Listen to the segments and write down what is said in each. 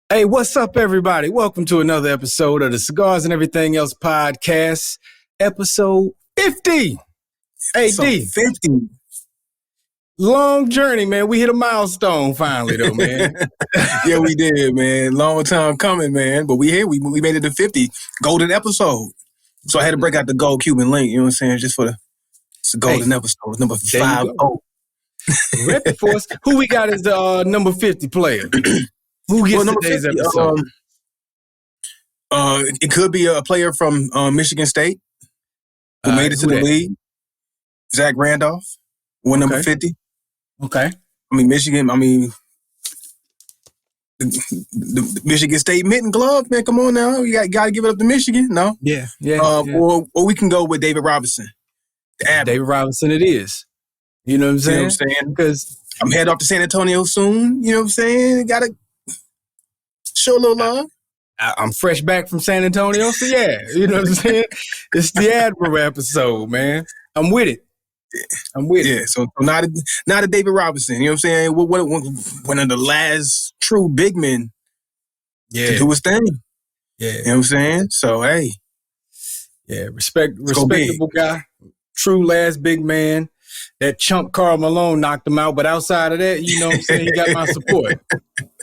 Hey, what's up, everybody? Welcome to another episode of the Cigars and Everything Else podcast, episode 50. Hey, D. 50. Long journey, man. We hit a milestone finally, though, man. Yeah, we did, man. Long time coming, man. But we here. We made it to 50. Golden episode. So I had to break out the gold Cuban link, you know what I'm saying? Just for the golden episode, number 50. Rep it for us. Who we got as the number 50 player? Who gets today's 50, episode? It could be a player from Michigan State who made it to the league. Zach Randolph, number 50. Okay. Michigan, the Michigan State mitten glove, man. Come on now. You got to give it up to Michigan, no? Yeah. Or we can go with David Robinson. David Robinson it is. You know what I'm saying? You know what I'm saying? Because I'm headed off to San Antonio soon. You know what I'm saying? Got to show a little love. I'm fresh back from San Antonio, so yeah. You know what I'm saying? It's the Admiral episode, man. I'm with it. Yeah, so not a David Robinson. You know what I'm saying? One of the last true big men to do his thing. Yeah. You know what I'm saying? So, hey. Yeah, respectable guy. True last big man. That chump Karl Malone knocked him out, but outside of that, you know what I'm saying? He got my support.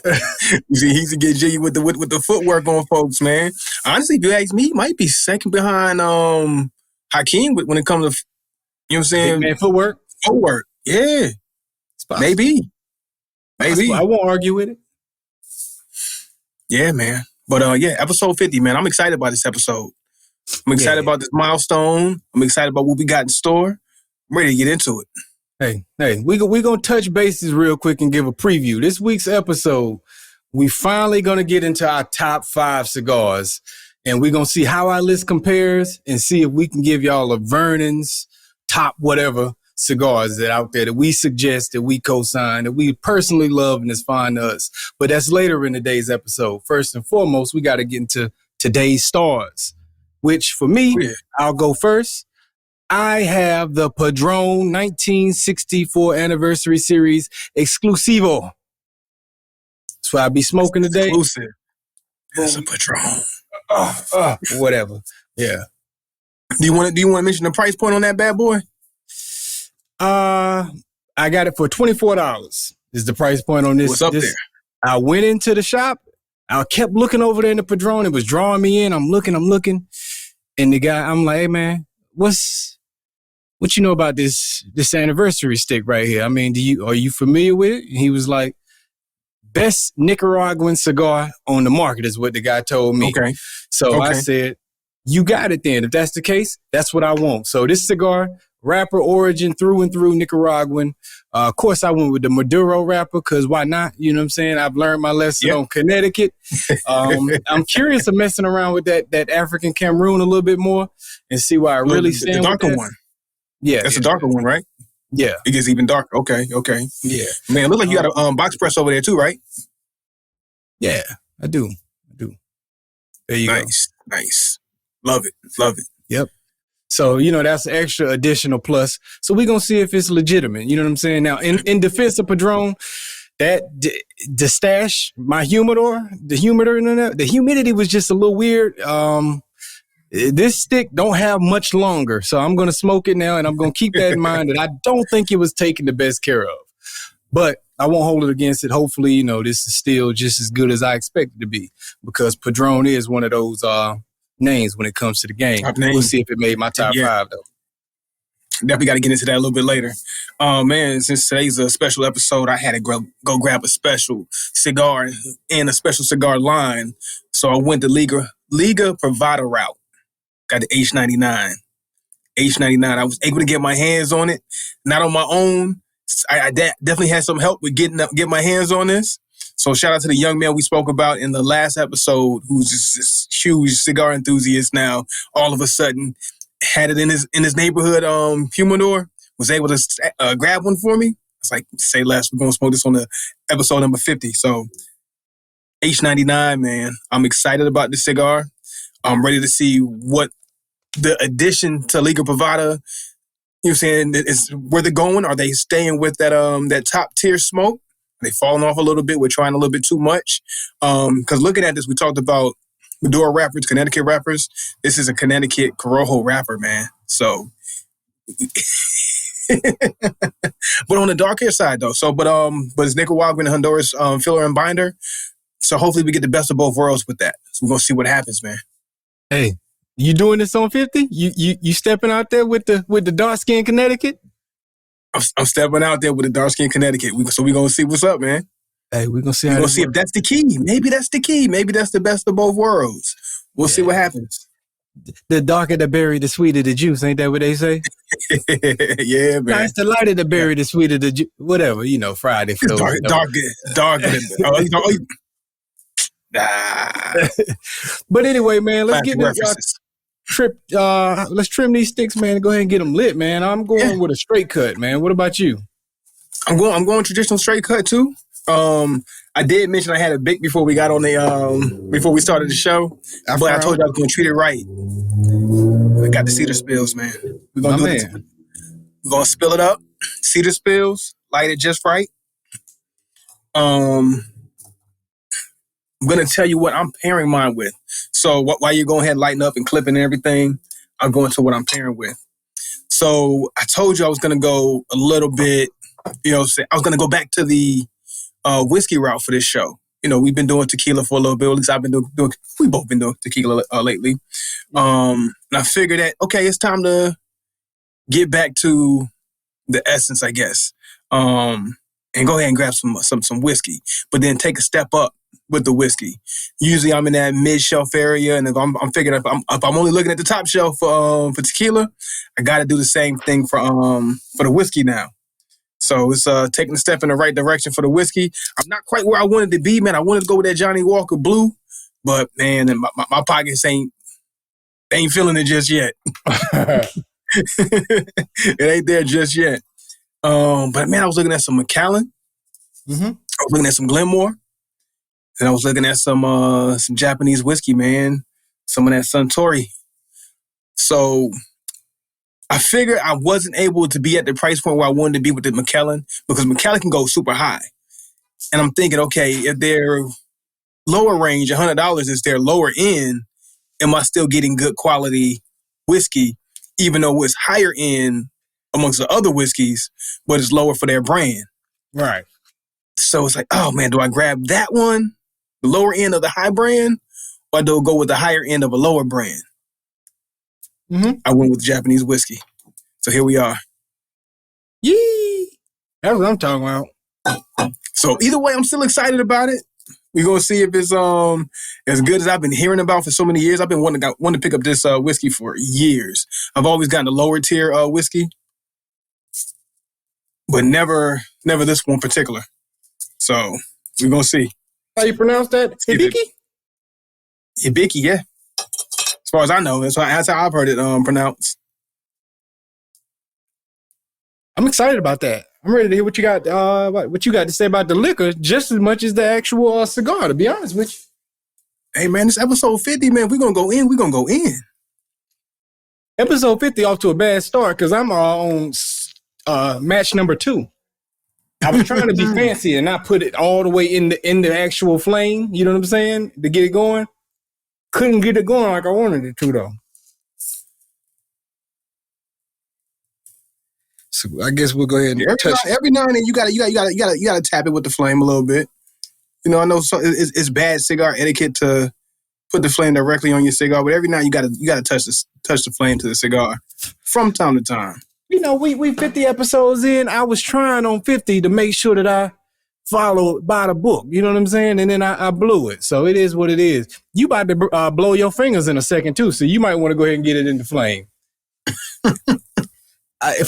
You see, he's a get G with the footwork on folks, man. Honestly, if you ask me, he might be second behind Hakeem when it comes to, you know what I'm saying? Big man footwork? Footwork, yeah. Maybe. I won't argue with it. Yeah, man. But episode 50, man. I'm excited about this episode. I'm excited about this milestone. I'm excited about what we got in store. I'm ready to get into it. Hey, we going to touch bases real quick and give a preview. This week's episode, we finally going to get into our top 5 cigars. And we're going to see how our list compares and see if we can give y'all a Vernon's top whatever cigars that out there that we suggest, that we co-sign, that we personally love and is fine to us. But that's later in today's episode. First and foremost, we got to get into today's stars, which for me, I'll go first. I have the Padron 1964 Anniversary Series Exclusivo. That's what I'll be smoking today. Exclusive. That's a Padron. Whatever. Yeah. Do you want to mention the price point on that bad boy? I got it for $24 is the price point on this. What's up there? I went into the shop. I kept looking over there in the Padron. It was drawing me in. I'm looking. And the guy, I'm like, hey, man, what you know about this anniversary stick right here? I mean, are you familiar with it? And he was like, best Nicaraguan cigar on the market is what the guy told me. Okay. So I said, you got it then. If that's the case, that's what I want. So this cigar, wrapper origin through and through Nicaraguan. Of course, I went with the Maduro wrapper because why not? You know what I'm saying? I've learned my lesson on Connecticut. I'm curious of messing around with that African Cameroon a little bit more and see why I really stand the darker with that. one. Yeah. That's a darker one, right? Yeah. It gets even darker. Okay. Yeah. Man, it looks like you got a box press over there too, right? Yeah, I do. There you go. Nice. Love it. Yep. So, that's an extra additional plus. So we're going to see if it's legitimate. You know what I'm saying? Now, in defense of Padron, that the stash, my humidor, the humidity was just a little weird. This stick don't have much longer. So I'm going to smoke it now, and I'm going to keep that in mind that I don't think it was taken the best care of. But I won't hold it against it. Hopefully, this is still just as good as I expect it to be because Padron is one of those names when it comes to the game. We'll see if it made my top 5, though. Definitely got to get into that a little bit later. Man, since today's a special episode, I had to go grab a special cigar and a special cigar line. So I went the Liga Privada route. Got the H99. I was able to get my hands on it, not on my own. I definitely had some help with get my hands on this. So shout out to the young man we spoke about in the last episode, who's just this huge cigar enthusiast now. All of a sudden, had it in his neighborhood humidor. Was able to grab one for me. It's like, say less. We're gonna smoke this on the episode number 50. So H99, man, I'm excited about this cigar. I'm ready to see what the addition to Liga Privada, you know what I'm saying, is where they're going. Are they staying with that top tier smoke? They falling off a little bit. We're trying a little bit too much. Because looking at this, we talked about Maduro wrappers, Connecticut wrappers. This is a Connecticut Corojo wrapper, man. So, but on the darker side though. So, but it's Nicaraguan and Honduras filler and binder. So hopefully we get the best of both worlds with that. So we're gonna see what happens, man. Hey, you doing this on 50? You stepping out there with the dark skin Connecticut? I'm stepping out there with the dark skin Connecticut. So we're gonna see what's up, man. Hey, we're gonna see. We're gonna see if that's the key. Maybe that's the key. Maybe that's the best of both worlds. We'll see what happens. The darker the berry, the sweeter the juice. Ain't that what they say? Yeah, man. Nice, the lighter the berry, the sweeter the juice. Whatever, Friday for those. Darker. But anyway, man, let's get this trip. Let's trim these sticks, man, and go ahead and get them lit, man. I'm going with a straight cut, man. What about you? I'm going traditional straight cut too. I did mention I had a Bic before we got on the before we started the show, but I told you I was going to treat it right. I got the cedar spills, man. We're going to do it. We're going to spill it up. Cedar spills, light it just right. I'm going to tell you what I'm pairing mine with. So while you're going ahead and lighting up and clipping and everything, I'm going to what I'm pairing with. So I told you I was going to go a little bit, I was going to go back to the whiskey route for this show. We've been doing tequila for a little bit. At least I've been doing we both been doing tequila lately. And I figured that, okay, it's time to get back to the essence, I guess. And go ahead and grab some whiskey, but then take a step up with the whiskey. Usually I'm in that mid-shelf area, and if I'm figuring if I'm only looking at the top shelf for tequila, I got to do the same thing for the whiskey now. So it's taking a step in the right direction for the whiskey. I'm not quite where I wanted to be, man. I wanted to go with that Johnny Walker Blue, but man, my pockets ain't feeling it just yet. It ain't there just yet. But man, I was looking at some Macallan. Mm-hmm. I was looking at some Glenmore, and I was looking at some Japanese whiskey, man. Some of that Suntory. So I figured I wasn't able to be at the price point where I wanted to be with the Macallan, because Macallan can go super high. And I'm thinking, okay, if their lower range, $100, is their lower end, am I still getting good quality whiskey, even though it's higher end amongst the other whiskeys, but it's lower for their brand? Right. So it's like, oh man, do I grab that one, the lower end of the high brand, or do I go with the higher end of a lower brand? Mm-hmm. I went with Japanese whiskey. So here we are. Yee! That's what I'm talking about. So either way, I'm still excited about it. We're going to see if it's as good as I've been hearing about for so many years. I've been wanting to pick up this whiskey for years. I've always gotten the lower tier whiskey, but never this one particular. So we're going to see. How you pronounce that? Hibiki? Hibiki, yeah. As far as I know, that's how I've heard it pronounced. I'm excited about that. I'm ready to hear what you got. What you got to say about the liquor, just as much as the actual cigar. To be honest with you. Hey man, this episode 50, man, we're gonna go in. We're gonna go in. Episode 50 off to a bad start because I'm on match number 2. I was trying to be fancy and not put it all the way in the actual flame. You know what I'm saying? To get it going. Couldn't get it going like I wanted it to, though. So I guess we'll go ahead and touch. Every now and then you gotta tap it with the flame a little bit. I know it's bad cigar etiquette to put the flame directly on your cigar, but every now you gotta touch the flame to the cigar from time to time. We 50 episodes in. I was trying on 50 to make sure that I followed by the book. You know what I'm saying? And then I blew it. So it is what it is. You about to blow your fingers in a second too, so you might want to go ahead and get it in the flame.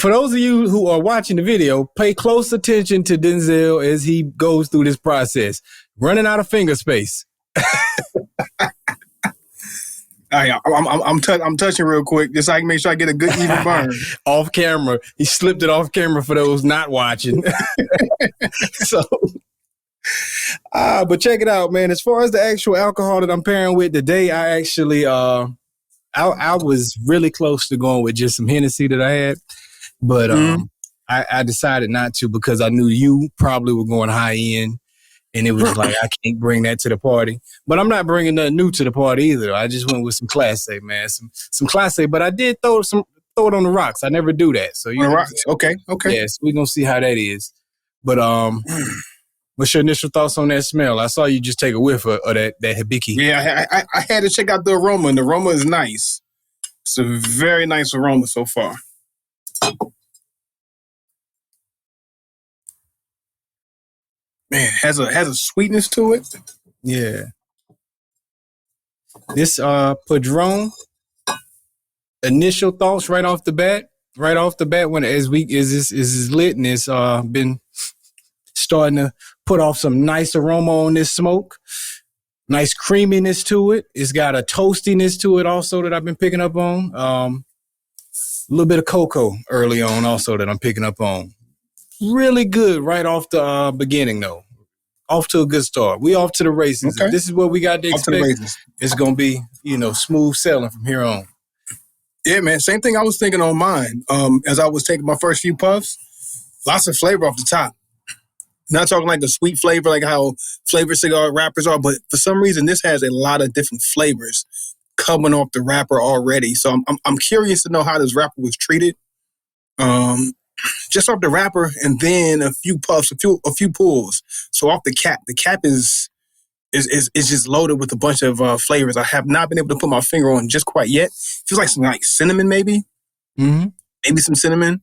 For those of you who are watching the video, pay close attention to Denzel as he goes through this process. Running out of finger space. I'm touching real quick just so I can make sure I get a good even burn. Off camera. He slipped it off camera for those not watching. So, but check it out, man. As far as the actual alcohol that I'm pairing with today, I actually, I was really close to going with just some Hennessy that I had. But I decided not to because I knew you probably were going high end. And it was like, I can't bring that to the party. But I'm not bringing nothing new to the party either. I just went with some Class A, man. Some Class A. But I did throw it on the rocks. I never do that. So on the rocks. Okay. Yes, we're going to see how that is. But what's your initial thoughts on that smell? I saw you just take a whiff of that hibiki. Yeah, I had to check out the aroma, and the aroma is nice. It's a very nice aroma so far. Man, has a sweetness to it. Yeah. This Padron, initial thoughts right off the bat when as this is lit and it's been starting to put off some nice aroma on this smoke. Nice creaminess to it. It's got a toastiness to it also that I've been picking up on. A little bit of cocoa early on also that I'm picking up on. Really good right off the beginning though. Off to a good start. We off to the races. Okay. If this is what we got to expect, it's going to be, smooth sailing from here on. Yeah, man. Same thing I was thinking on mine. As I was taking my first few puffs, lots of flavor off the top. Not talking like a sweet flavor, like how flavored cigar wrappers are, but for some reason, this has a lot of different flavors coming off the wrapper already. So I'm curious to know how this wrapper was treated. Just off the wrapper, and then a few puffs, a few pulls. So off the cap is just loaded with a bunch of flavors. I have not been able to put my finger on just quite yet. Feels like some cinnamon, maybe. Mm-hmm. Maybe some cinnamon.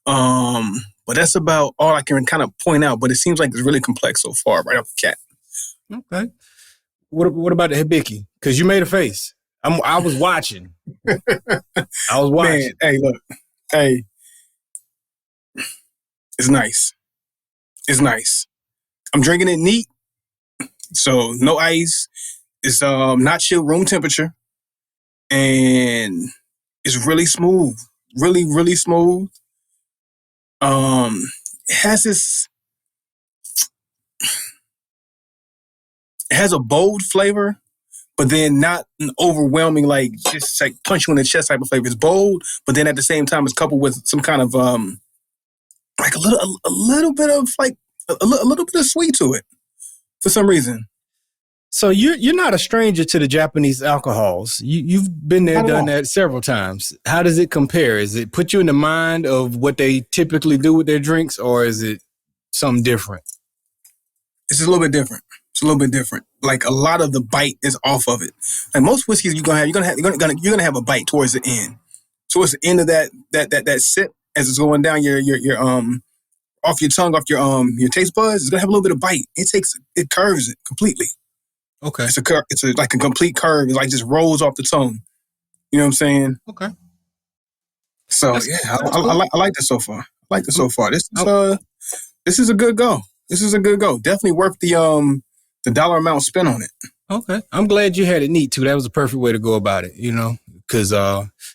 But that's about all I can kind of point out. But it seems like it's really complex so far, right off the cap. Okay. What about the hibiki? Because you made a face. I was watching. Man, hey, look. Hey. It's nice. It's nice. I'm drinking it neat. So no ice. It's not chilled, room temperature. And it's really smooth. Really, really smooth. It has a bold flavor, but then not an overwhelming, just punch you in the chest type of flavor. It's bold, but then at the same time, it's coupled with some kind of a little bit of a little bit of sweet to it for some reason. So you're not a stranger to the Japanese alcohols. You've been there, done that several times. How does it compare? Is it put you in the mind of what they typically do with their drinks, or is it something different? It's a little bit different. It's a little bit different. Like a lot of the bite is off of it. Like most whiskeys, you're gonna have a bite towards the end. Towards the end of that sip, as it's going down your off your tongue, off your taste buds, it's gonna have a little bit of bite. It curves it completely. Okay. It's like a complete curve. It just rolls off the tongue. You know what I'm saying? Okay. So I like this so far. This is a good go. This is a good go. Definitely worth the dollar amount spent on it. Okay. I'm glad you had it neat too. That was the perfect way to go about it, because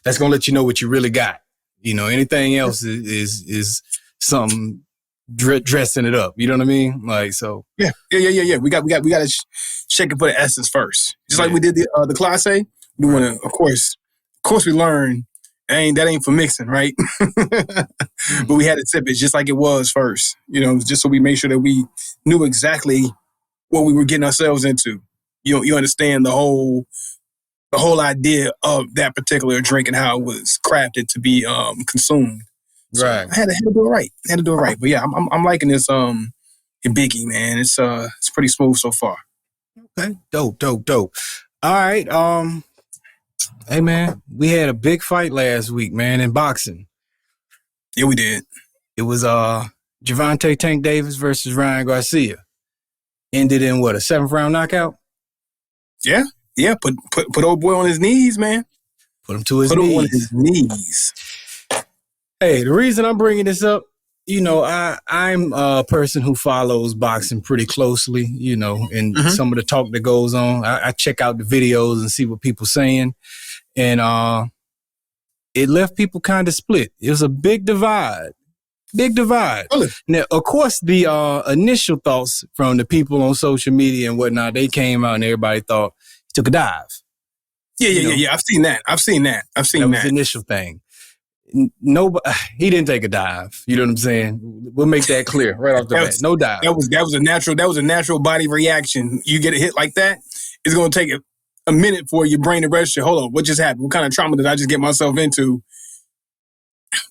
that's gonna let you know what you really got. Anything else is something dressing it up. You know what I mean? Yeah. We got to check it for the essence first. Just like we did the Class A. We want to, of course we learn that ain't for mixing, right? But we had to tip it just like it was first. Just so we made sure that we knew exactly what we were getting ourselves into. You understand the whole idea of that particular drink and how it was crafted to be consumed. So right. I had to do it right. But yeah, I'm liking this hibiki, man. It's pretty smooth so far. Okay. Dope. All right. Hey man, we had a big fight last week, man, in boxing. Yeah, we did. It was Gervonta Tank Davis versus Ryan Garcia. Ended in a 7th round knockout? Yeah. Put old boy on his knees, man. Put him to his knees. Put him on his knees. Hey, the reason I'm bringing this up, I'm a person who follows boxing pretty closely, and some of the talk that goes on. I check out the videos and see what people saying. And it left people kind of split. It was a big divide. Really? Now, of course, the initial thoughts from the people on social media and whatnot, they came out and everybody thought he took a dive. Yeah. I've seen that. That was the initial thing. Nobody, he didn't take a dive. You know what I'm saying? We'll make that clear right off the bat. No dive. That was a natural body reaction. You get a hit like that, it's gonna take a minute for your brain to register. Hold on, what just happened? What kind of trauma did I just get myself into?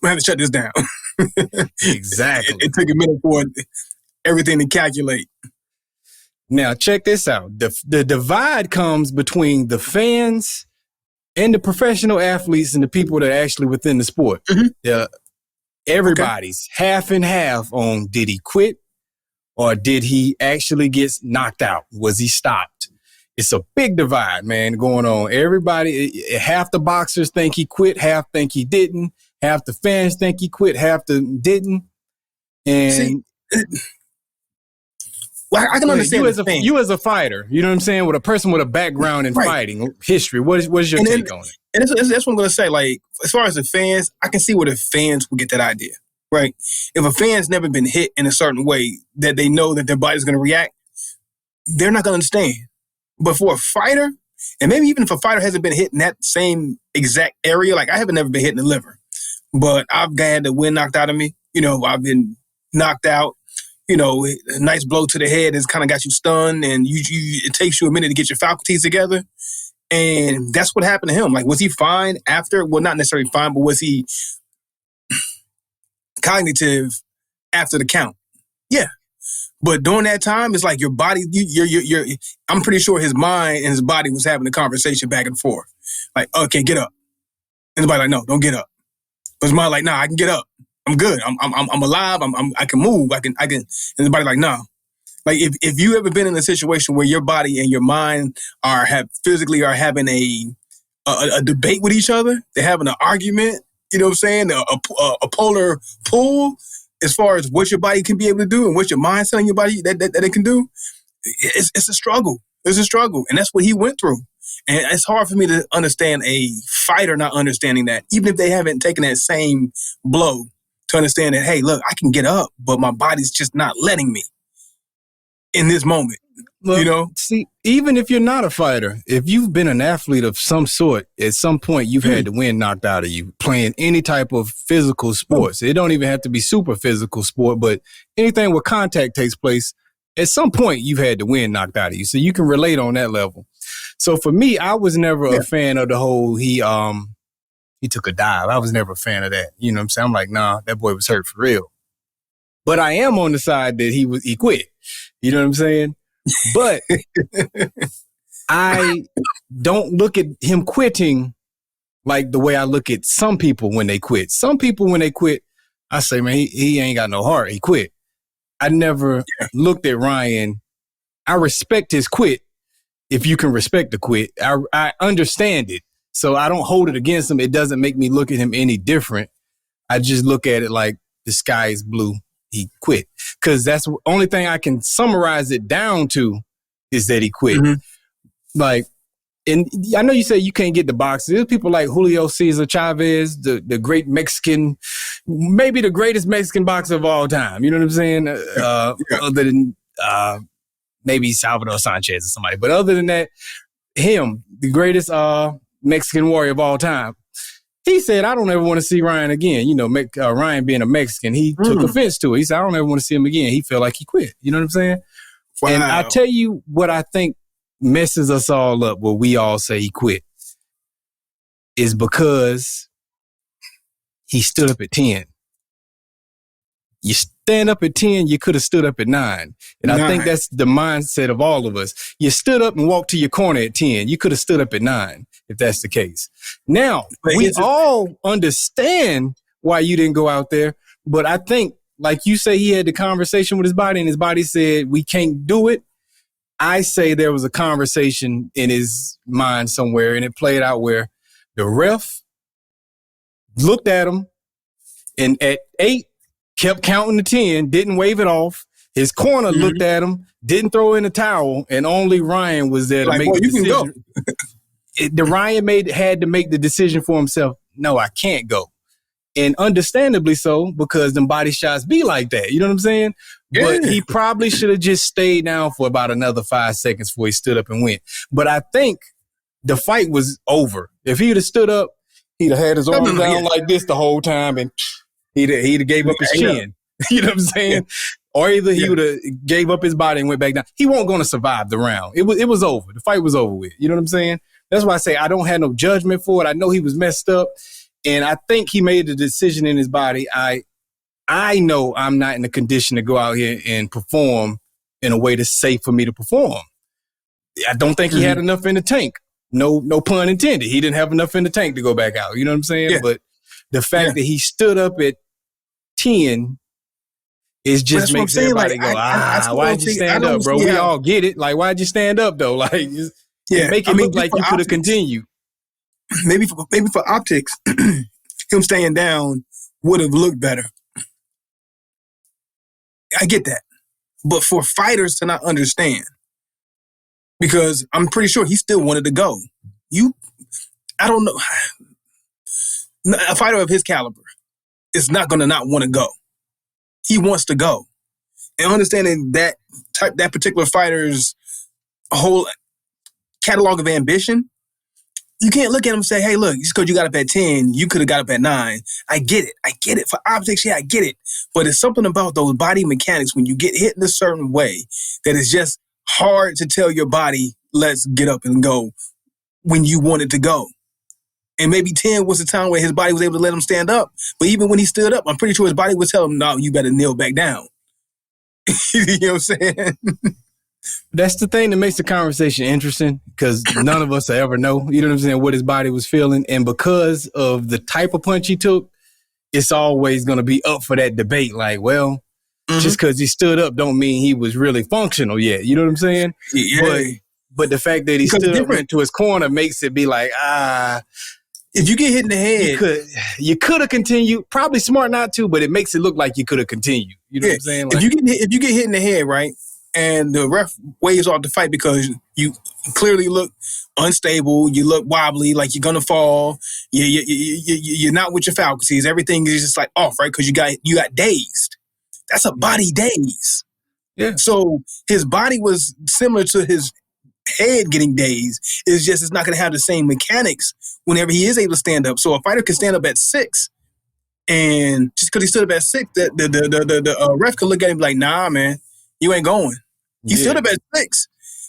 I have to shut this down. Exactly. It took a minute for everything to calculate. Now check this out. The divide comes between the fans and the professional athletes and the people that are actually within the sport. Mm-hmm. Everybody's half and half on did he quit or did he actually get knocked out? Was he stopped? It's a big divide, man, going on. Everybody, half the boxers think he quit, half think he didn't. Half the fans think he quit, half the didn't. And see, well, I can understand you as a fighter, you know what I'm saying, with a person with a background in fighting history. What is your take on it? And that's what I'm going to say. Like, as far as the fans, I can see where the fans will get that idea, right? If a fan's never been hit in a certain way that they know that their body's going to react, they're not going to understand. But for a fighter, and maybe even if a fighter hasn't been hit in that same exact area, like I haven't never been hit in the liver, but I've had the wind knocked out of me. You know, I've been knocked out. You know, a nice blow to the head has kind of got you stunned, and it takes you a minute to get your faculties together. And that's what happened to him. Like, was he fine after? Well, not necessarily fine, but was he cognitive after the count? Yeah. But during that time, it's like your body, I'm pretty sure his mind and his body was having a conversation back and forth. Like, okay, get up. And the body like, no, don't get up. But his mind like, nah, I can get up. I'm good. I'm alive. I can move. I can. And the body like, no. Like if you ever been in a situation where your body and your mind are having a debate with each other, they're having an argument. You know what I'm saying? A polar pull as far as what your body can be able to do and what your mind's telling your body that it can do. It's a struggle. It's a struggle, and that's what he went through. And it's hard for me to understand a fighter not understanding that, even if they haven't taken that same blow, to understand that, hey, look, I can get up, but my body's just not letting me in this moment. Look, you know? See, even if you're not a fighter, if you've been an athlete of some sort, at some point you've had the wind knocked out of you playing any type of physical sports. It don't even have to be super physical sport, but anything where contact takes place, at some point you've had the wind knocked out of you. So you can relate on that level. So for me, I was never a fan of the whole he took a dive. I was never a fan of that. You know what I'm saying? I'm like, nah, that boy was hurt for real. But I am on the side that he quit. You know what I'm saying? But I don't look at him quitting like the way I look at some people when they quit. Some people when they quit, I say, man, he ain't got no heart. He quit. I never looked at Ryan. I respect his quit. If you can respect the quit, I understand it. So I don't hold it against him. It doesn't make me look at him any different. I just look at it like the sky is blue. He quit. Because that's the only thing I can summarize it down to is that he quit. Mm-hmm. Like, and I know you say you can't get the boxers. There's people like Julio Cesar Chavez, the great Mexican, maybe the greatest Mexican boxer of all time. You know what I'm saying? Other than maybe Salvador Sanchez or somebody. But other than that, him, the greatest Mexican warrior of all time. He said, I don't ever want to see Ryan again. You know, Ryan being a Mexican, he took offense to it. He said, I don't ever want to see him again. He felt like he quit. You know what I'm saying? Wow. And I tell you what I think messes us all up where we all say he quit is because he stood up at 10. You stand up at 10, you could have stood up at 9. And I think that's the mindset of all of us. You stood up and walked to your corner at 10. You could have stood up at 9 if that's the case. Now, we all understand why you didn't go out there. But I think, like you say, he had the conversation with his body and his body said, we can't do it. I say there was a conversation in his mind somewhere and it played out where the ref looked at him and at 8, kept counting to 10, didn't wave it off. His corner looked at him, didn't throw in the towel, and only Ryan was there to make the decision. Ryan had to make the decision for himself. No, I can't go. And understandably so, because them body shots be like that. You know what I'm saying? Yeah. But he probably should have just stayed down for about another 5 seconds before he stood up and went. But I think the fight was over. If he would have stood up, He'd have had his arms No, down like this the whole time, and he'd have gave up his chin. You know what I'm saying? Yeah. Or either he would have gave up his body and went back down. He wasn't going to survive the round. It was over. The fight was over with. You know what I'm saying? That's why I say I don't have no judgment for it. I know he was messed up, and I think he made the decision in his body. I know I'm not in the condition to go out here and perform in a way that's safe for me to perform. I don't think he had enough in the tank. No pun intended. He didn't have enough in the tank to go back out. You know what I'm saying? Yeah. But the fact that he stood up at 10 is just makes everybody go, why'd you stand up, bro? We all get it. Like, why'd you stand up though? Like, make it look like you could have continued. Maybe for optics, him staying down would have looked better. I get that. But for fighters to not understand, because I'm pretty sure he still wanted to go. I don't know. A fighter of his caliber is not going to not want to go. He wants to go. And understanding that particular fighter's whole catalog of ambition, you can't look at him and say, hey, look, just because you got up at 10, you could have got up at 9. I get it. For optics, I get it. But it's something about those body mechanics when you get hit in a certain way that is just hard to tell your body, let's get up and go when you want it to go. And maybe 10 was the time where his body was able to let him stand up. But even when he stood up, I'm pretty sure his body would tell him, no, you better kneel back down. You know what I'm saying? That's the thing that makes the conversation interesting, because none of us will ever know, you know what I'm saying, what his body was feeling. And because of the type of punch he took, it's always going to be up for that debate. Like, well, just because he stood up don't mean he was really functional yet. You know what I'm saying? Yeah. But the fact that he stood up into his corner makes it be like, if you get hit in the head, you could have continued. Probably smart not to, but it makes it look like you could have continued. You know what I'm saying? Like, if you get hit in the head, right, and the ref waves off the fight because you clearly look unstable, you look wobbly, like you're gonna fall, you're not with your faculties. Everything is just like off, right? Because you got dazed. That's a body daze. Yeah. So his body was similar to his head getting dazed. It's not going to have the same mechanics whenever he is able to stand up. So a fighter can stand up at 6, and just because he stood up at 6, the ref could look at him and be like, nah, man, you ain't going. He stood up at 6,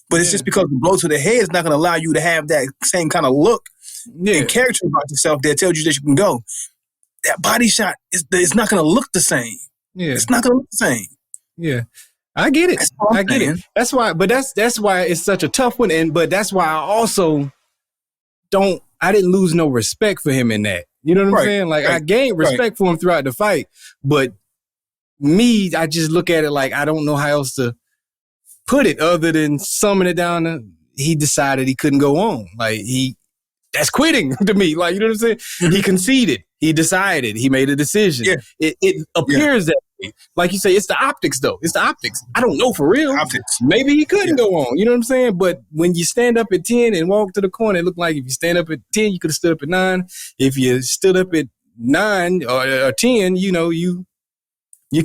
but it's just because the blow to the head is not going to allow you to have that same kind of look and character about yourself that tells you that you can go. That body shot is not going to look the same. Yeah. It's not going to look the same. Yeah. I get it. I get it. That's why it's such a tough one. But that's why I also I didn't lose no respect for him in that. You know what I'm saying? Like, I gained respect for him throughout the fight. But I just look at it like, I don't know how else to put it other than summing it down to, he decided he couldn't go on. Like, that's quitting to me. Like, you know what I'm saying? Mm-hmm. He conceded. He decided. He made a decision. Yeah. It appears that way. Like you say, it's the optics, though. It's the optics. I don't know for real. Optics. Maybe he couldn't go on. You know what I'm saying? But when you stand up at 10 and walk to the corner, it looked like if you stand up at 10, you could have stood up at 9. If you stood up at 9 or 10, you know, you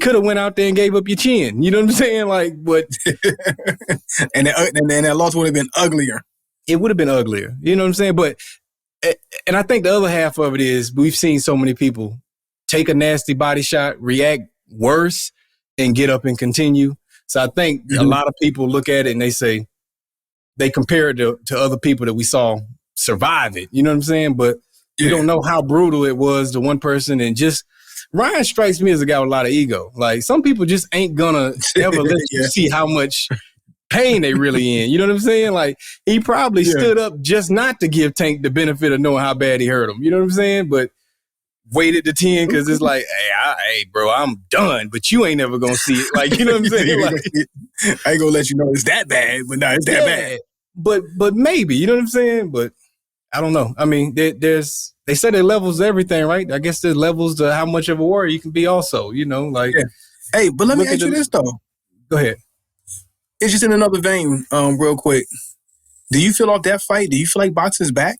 could have went out there and gave up your chin. You know what I'm saying? Like, but and that loss would have been uglier. It would have been uglier. You know what I'm saying? But and I think the other half of it is we've seen so many people take a nasty body shot, react worse, and get up and continue. So I think a lot of people look at it and they compare it to other people that we saw survive it. You know what I'm saying? But you don't know how brutal it was to one person. And just Ryan strikes me as a guy with a lot of ego. Like, some people just ain't gonna ever let you see how much pain they really in. You know what I'm saying? Like, he probably stood up just not to give Tank the benefit of knowing how bad he hurt him. You know what I'm saying? But waited to 10 because it's like, hey, bro, I'm done, but you ain't never gonna see it. Like, you know what I'm saying? Like, I ain't gonna let you know it's that bad, but no, it's that bad. But maybe, you know what I'm saying? But I don't know. I mean, they say there levels to everything, right? I guess there's levels to how much of a warrior you can be also, you know, like. Yeah. Hey, but let me ask you this, though. Go ahead. It's just in another vein, real quick. Do you feel off that fight? Do you feel like boxing's back?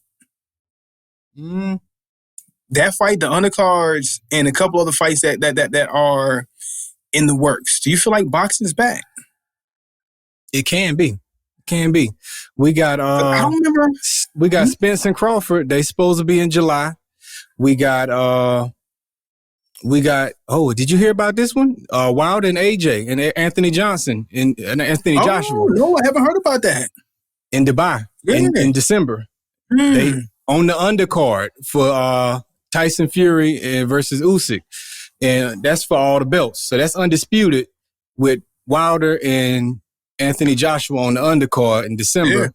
That fight, the undercards, and a couple other fights that are in the works. Do you feel like boxing's back? It can be. We got I don't remember. We got Spence and Crawford. They supposed to be in July. We got did you hear about this one? Wild and AJ and Anthony Johnson and Anthony Joshua. No, I haven't heard about that. In Dubai in December. They on the undercard for Tyson Fury versus Usyk. And that's for all the belts. So that's undisputed with Wilder and Anthony Joshua on the undercard in December.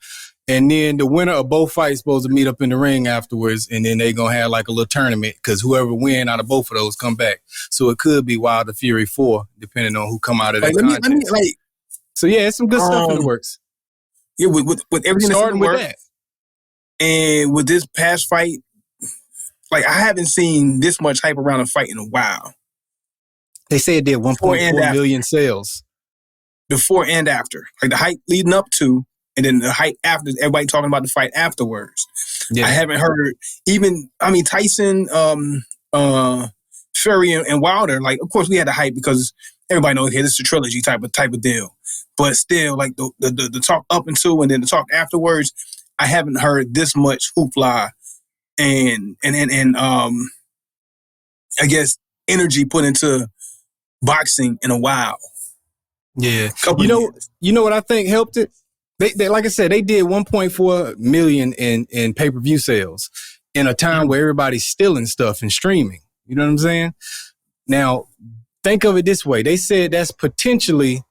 Yeah. And then the winner of both fights supposed to meet up in the ring afterwards, and then they going to have like a little tournament because whoever win out of both of those come back. So it could be Wilder Fury 4, depending on who come out of that contest. So yeah, it's some good stuff in the works. Yeah, with everything that's in the works, and with this past fight, like I haven't seen this much hype around a fight in a while. They say it did 1.4 million sales. Before and after. Like the hype leading up to, and then the hype after, everybody talking about the fight afterwards. Yeah. I haven't heard Tyson, Fury, and Wilder, like, of course we had the hype because everybody knows here this is a trilogy type of deal. But still, like the talk up until and then the talk afterwards, I haven't heard this much hoopla and I guess energy put into boxing in a while. Yeah. You know what I think helped it? They like I said, they did 1.4 million in pay-per-view sales in a time where everybody's stealing stuff and streaming. You know what I'm saying? Now, think of it this way. They said that's potentially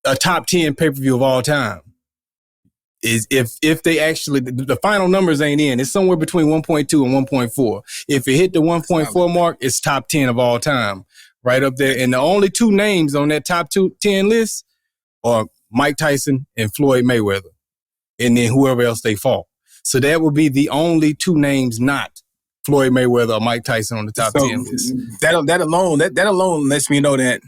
a top 10 pay-per-view of all time. Is if they actually, the final numbers ain't in. It's somewhere between 1.2 and 1.4. If it hit the 1.4 mark, it's top 10 of all time. Right up there. And the only two names on that top 10 list are Mike Tyson and Floyd Mayweather. And then whoever else they fought. So that would be the only two names not Floyd Mayweather or Mike Tyson on the top 10 list. That alone lets me know that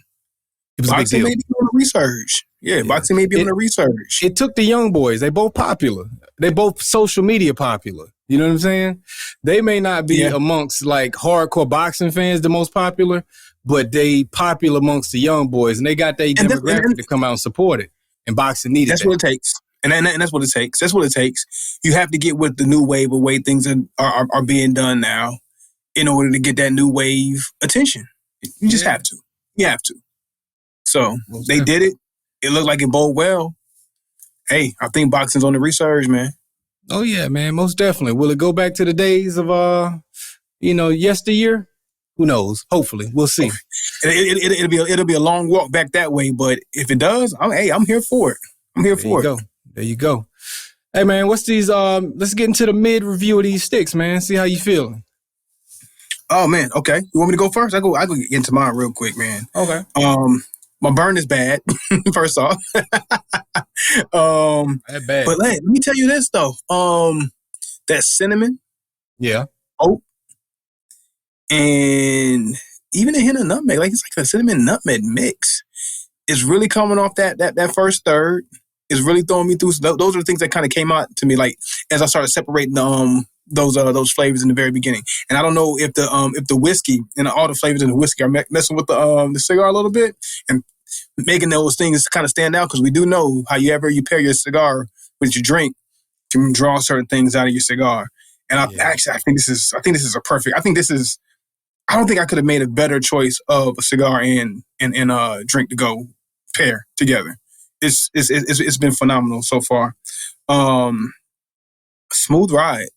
it was boxing may be doing research. Yeah, boxing may be doing research. It took the young boys. They both popular. They both social media popular. You know what I'm saying? They may not be amongst like hardcore boxing fans the most popular, but they popular amongst the young boys, and they got their demographic to come out and support it. And boxing needed that's what it takes. And that's what it takes. That's what it takes. You have to get with the new wave of way things are being done now in order to get that new wave attention. You just have to. You have to. So they did it. It looked like it bode well. Hey, I think boxing's on the resurge, man. Oh, yeah, man. Most definitely. Will it go back to the days of, yesteryear? Who knows? Hopefully. We'll see. It'll be a long walk back that way, but if it does, I'm here for it. I'm here for it. There you go. Hey, man, what's these, let's get into the mid-review of these sticks, man. See how you feeling. Oh, man. Okay. You want me to go first? I go get into mine real quick, man. Okay. My burn is bad, first off. Bad. But let me tell you this, though. That cinnamon. Yeah. Oat. And even a hint of nutmeg. Like, it's like a cinnamon nutmeg mix. It's really coming off that first third. It's really throwing me through. Those are the things that kind of came out to me, like, as I started separating those flavors in the very beginning. And I don't know if the whiskey and all the flavors in the whiskey are messing with the cigar a little bit and making those things kind of stand out, because we do know how you pair your cigar with your drink to draw certain things out of your cigar. And I think this is a perfect. I don't think I could have made a better choice of a cigar and a drink to go pair together. It's been phenomenal so far. Smooth ride.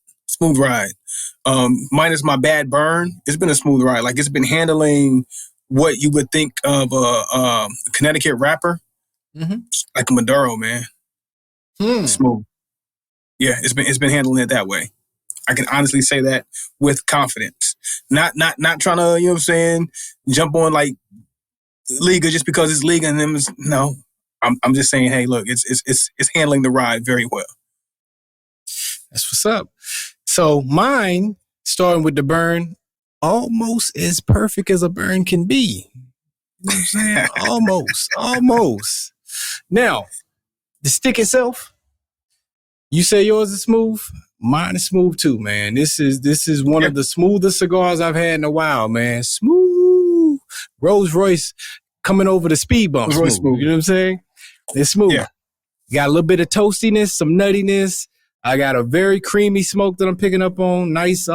Minus my bad burn, it's been a smooth ride. Like, it's been handling what you would think of a Connecticut wrapper, like a Maduro, man. Smooth. Yeah, it's been handling it that way. I can honestly say that with confidence. Not trying to, you know what I'm saying, jump on like Liga just because it's Liga and them. No, I'm just saying, hey, look, it's handling the ride very well. That's what's up. So mine, starting with the burn, almost as perfect as a burn can be. You know what I'm saying? Almost. Now, the stick itself, you say yours is smooth. Mine is smooth too, man. This is one of the smoothest cigars I've had in a while, man. Smooth. Rolls Royce coming over the speed bump. Smooth. You know what I'm saying? It's smooth. Yeah. Got a little bit of toastiness, some nuttiness, I got a very creamy smoke that I'm picking up on. Nice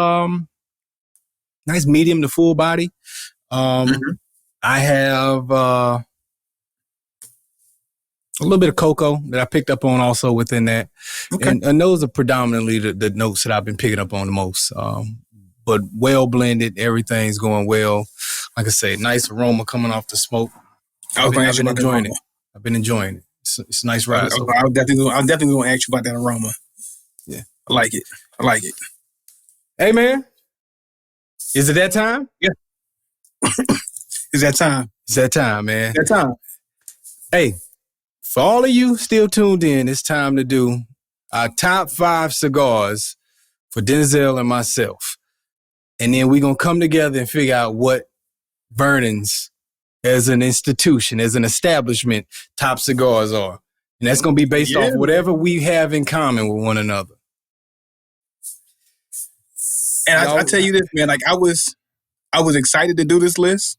medium to full body. I have a little bit of cocoa that I picked up on also within that. Okay. And those are predominantly the notes that I've been picking up on the most. But well blended, everything's going well. Like I say, nice aroma coming off the smoke. I've been enjoying it. I've been enjoying it. It's a nice ride. I'm definitely going to ask you about that aroma. Yeah. I like it. Hey, man. Is it that time? Yeah. It's that time. It's that time, man. That time. Hey, for all of you still tuned in, it's time to do our top 5 cigars for Denzel and myself. And then we're going to come together and figure out what Vernon's, as an institution, as an establishment, top cigars are. And that's going to be based off whatever we have in common with one another. And I tell you this, man, like I was excited to do this list.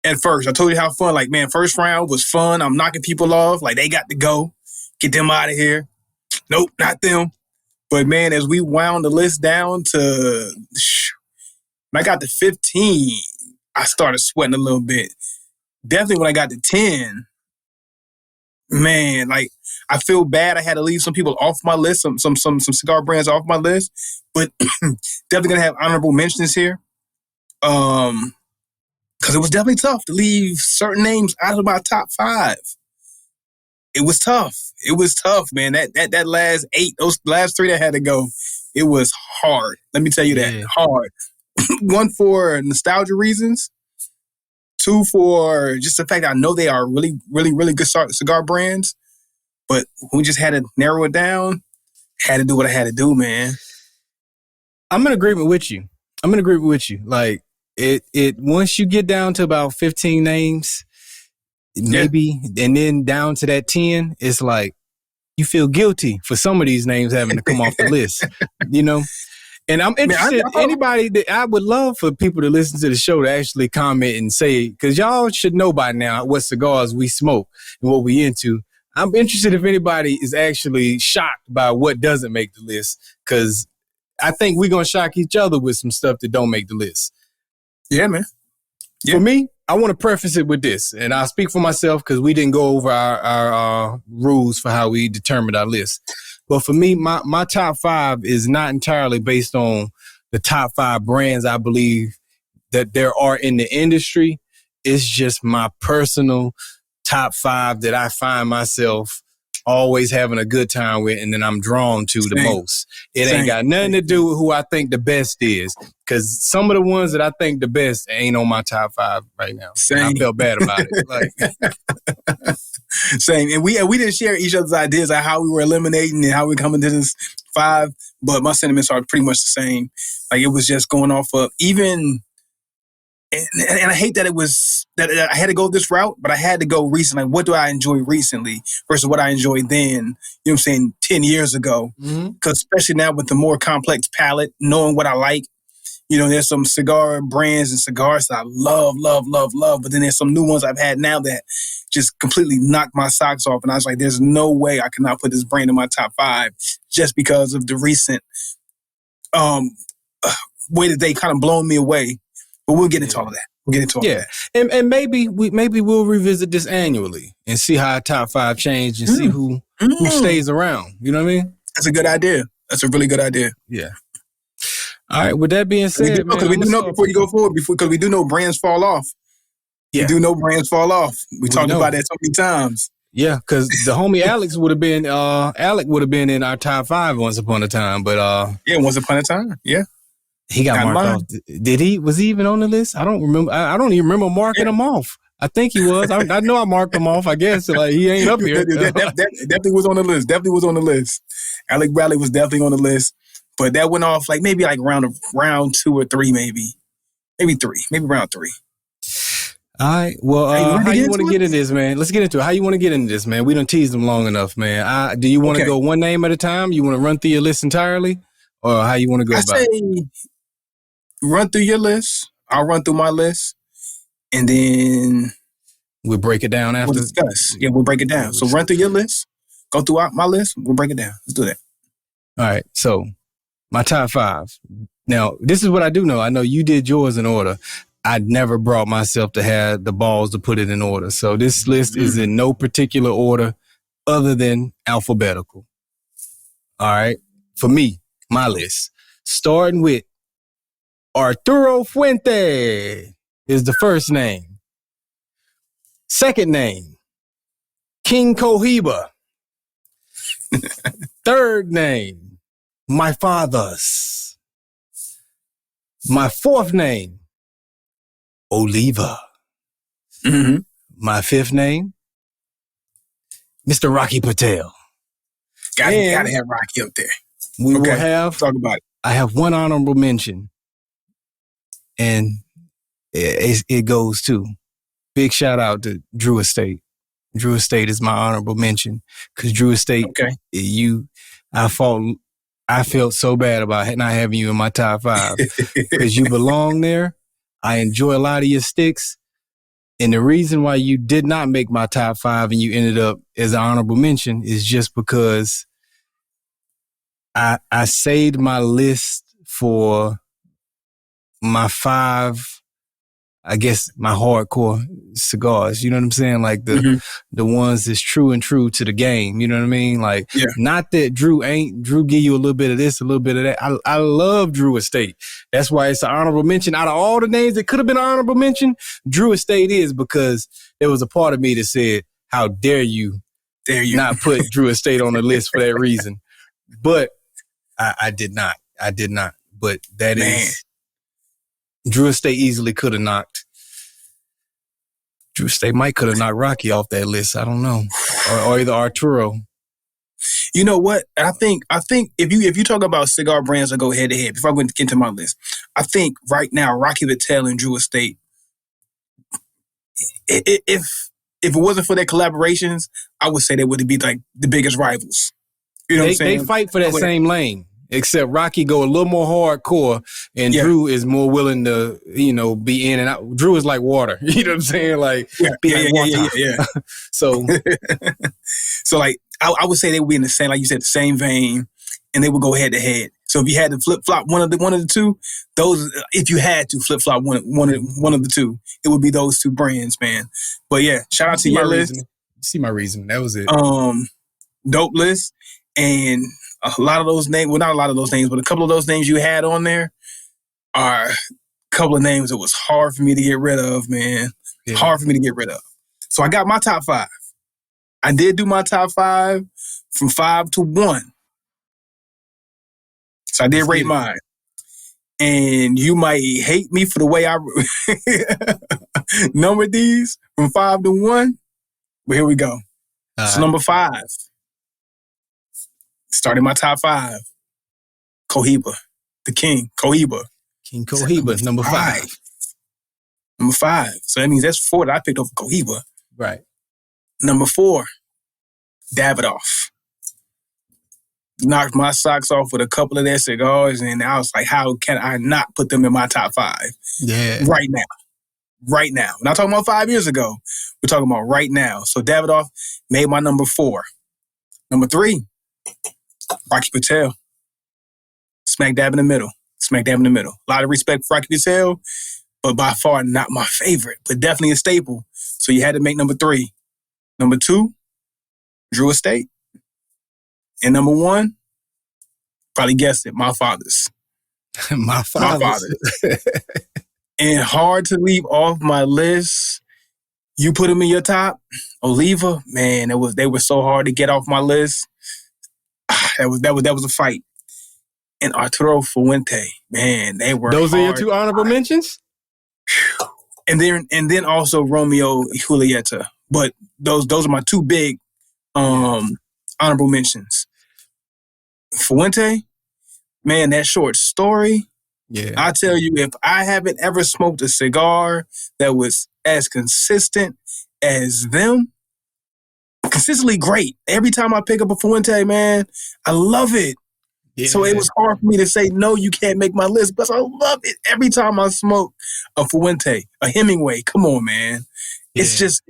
At first, I told you how fun, like, man, first round was fun. I'm knocking people off. Like, they got to go. Get them out of here. Nope, not them. But, man, as we wound the list down to, when I got to 15, I started sweating a little bit. Definitely when I got to 10, man, like, I feel bad. I had to leave some people off my list, some cigar brands off my list. But definitely going to have honorable mentions here. Because it was definitely tough to leave certain names out of my top 5. It was tough. It was tough, man. That last 8, those last 3 that had to go, it was hard. Let me tell you that. Hard. 1 for nostalgia reasons. 2 for just the fact that I know they are really, really, really good cigar brands. But we just had to narrow it down. Had to do what I had to do, man. I'm in agreement with you. Like, it once you get down to about 15 names, maybe, and then down to that 10, it's like you feel guilty for some of these names having to come off the list, you know? And I'm interested, anybody that I would love for people to listen to the show to actually comment and say, because y'all should know by now what cigars we smoke and what we into. I'm interested if anybody is actually shocked by what doesn't make the list, because I think we're going to shock each other with some stuff that don't make the list. Yeah, man. Yeah. For me, I want to preface it with this, and I'll speak for myself because we didn't go over our rules for how we determined our list. But for me, my top 5 is not entirely based on the top 5 brands I believe that there are in the industry. It's just my personal top 5 that I find myself always having a good time with, and then I'm drawn to the most. It ain't got nothing to do with who I think the best is, because some of the ones that I think the best ain't on my top 5 right now. I felt bad about it. Like, same. And we didn't share each other's ideas on how we were eliminating and how we coming to this 5, but my sentiments are pretty much the same. Like, it was just going off of even. And I hate that it was that I had to go this route, but I had to go recent. Like, what do I enjoy recently versus what I enjoyed then? You know what I'm saying? 10 years ago. Because especially now with the more complex palette, knowing what I like, you know, there's some cigar brands and cigars that I love. But then there's some new ones I've had now that just completely knocked my socks off. And I was like, there's no way I cannot put this brand in my top 5 just because of the recent way that they kind of blown me away. But we'll get into all of that. We'll get into all of that. And maybe we'll revisit this annually and see how our top 5 change and see who stays around. You know what I mean? That's a good idea. That's a really good idea. Yeah. All right. With that being said, because we do know before you go forward, because we do know brands fall off. Yeah. We do know brands fall off. We talked about that so many times. Yeah, because the homie Alex would have been in our top 5 once upon a time, but once upon a time, yeah. He got marked off. Did he? Was he even on the list? I don't remember. I don't even remember marking him off. I think he was. I know I marked him off. I guess like he ain't up here. Definitely was on the list. Alec Bradley was definitely on the list, but that went off like maybe like round 2 or 3, maybe 3, maybe round 3. All right. Well, how you want to get into this, man? Let's get into it. How you want to get into this, man? We done teased them long enough, man. Do you want to go one name at a time? You want to run through your list entirely, or how you want to go about it? Run through your list. I'll run through my list, and then we'll break it down after. We'll discuss. Yeah, we'll break it down. So run through your list. Go through my list. We'll break it down. Let's do that. All right. So my top 5. Now, this is what I do know. I know you did yours in order. I never brought myself to have the balls to put it in order. So this list is in no particular order other than alphabetical. All right. For me, my list, starting with Arturo Fuente is the first name. Second name, King Cohiba. Third name, my father's. My fourth name, Oliva. Mm-hmm. My fifth name, Mr. Rocky Patel. Gotta have Rocky up there. We will have, talk about it. I have one honorable mention, and it goes to big shout out to Drew Estate. Drew Estate is my honorable mention because Drew Estate, I felt so bad about not having you in my top 5 because you belong there. I enjoy a lot of your sticks. And the reason why you did not make my top 5 and you ended up as an honorable mention is just because I saved my list for my 5, I guess, my hardcore cigars. You know what I'm saying? Like the ones that's true to the game. You know what I mean? Like, not that Drew give you a little bit of this, a little bit of that. I love Drew Estate. That's why it's an honorable mention. Out of all the names that could have been an honorable mention, Drew Estate is, because there was a part of me that said, how dare you not put Drew Estate on the list for that reason. But I did not. But that is, Drew Estate easily could have knocked. Drew Estate might could have knocked Rocky off that list. I don't know, or either Arturo. You know what? I think if you talk about cigar brands that go head to head, before I go into my list, I think right now Rocky Patel and Drew Estate, if it wasn't for their collaborations, I would say they would be like the biggest rivals. You know what I'm saying? They fight for that same lane. Except Rocky go a little more hardcore, and Drew is more willing to, be in and out. Drew is like water. You know what I'm saying? Like, yeah. So, so like, I would say they would be in the same, like you said, the same vein, and they would go head to head. So if you had to flip flop one of the two, those, if you had to flip flop one of the two, it would be those two brands, man. But yeah, shout out to your list. You see my reason. That was it. Dope list. And a lot of those names, well, not a lot of those names, but a couple of those names you had on there are a couple of names that was hard for me to get rid of, man. Yeah. Hard for me to get rid of. So I got my top 5. I did do my top 5 from 5 to 1. So I did rate mine. And you might hate me for the way I numbered these from 5 to 1. But here we go. So number 5. Starting my top 5. Cohiba. The King. Cohiba. King Cohiba, number 5. Number 5. So that means that's 4 that I picked over Cohiba. Right. Number 4. Davidoff. Knocked my socks off with a couple of their cigars, and I was like, how can I not put them in my top 5? Yeah. Right now. Right now. We're not talking about 5 years ago. We're talking about right now. So Davidoff made my number 4. Number 3. Rocky Patel. Smack dab in the middle. A lot of respect for Rocky Patel, but by far not my favorite, but definitely a staple. So you had to make number 3. Number 2, Drew Estate. And number 1, probably guessed it, my father's. My father's. And hard to leave off my list. You put them in your top. Oliva, man, they were so hard to get off my list. That was a fight. And Arturo Fuente, man, they were. Those are your 2 honorable mentions? And then also Romeo Julieta. But those are my 2 big honorable mentions. Fuente, man, that short story. Yeah. I tell you, if I haven't ever smoked a cigar that was as consistent as them, consistently great. Every time I pick up a Fuente, man, I love it. Yeah. So it was hard for me to say, no, you can't make my list, but I love it. Every time I smoke a Fuente, a Hemingway, come on, man. Yeah. It's just,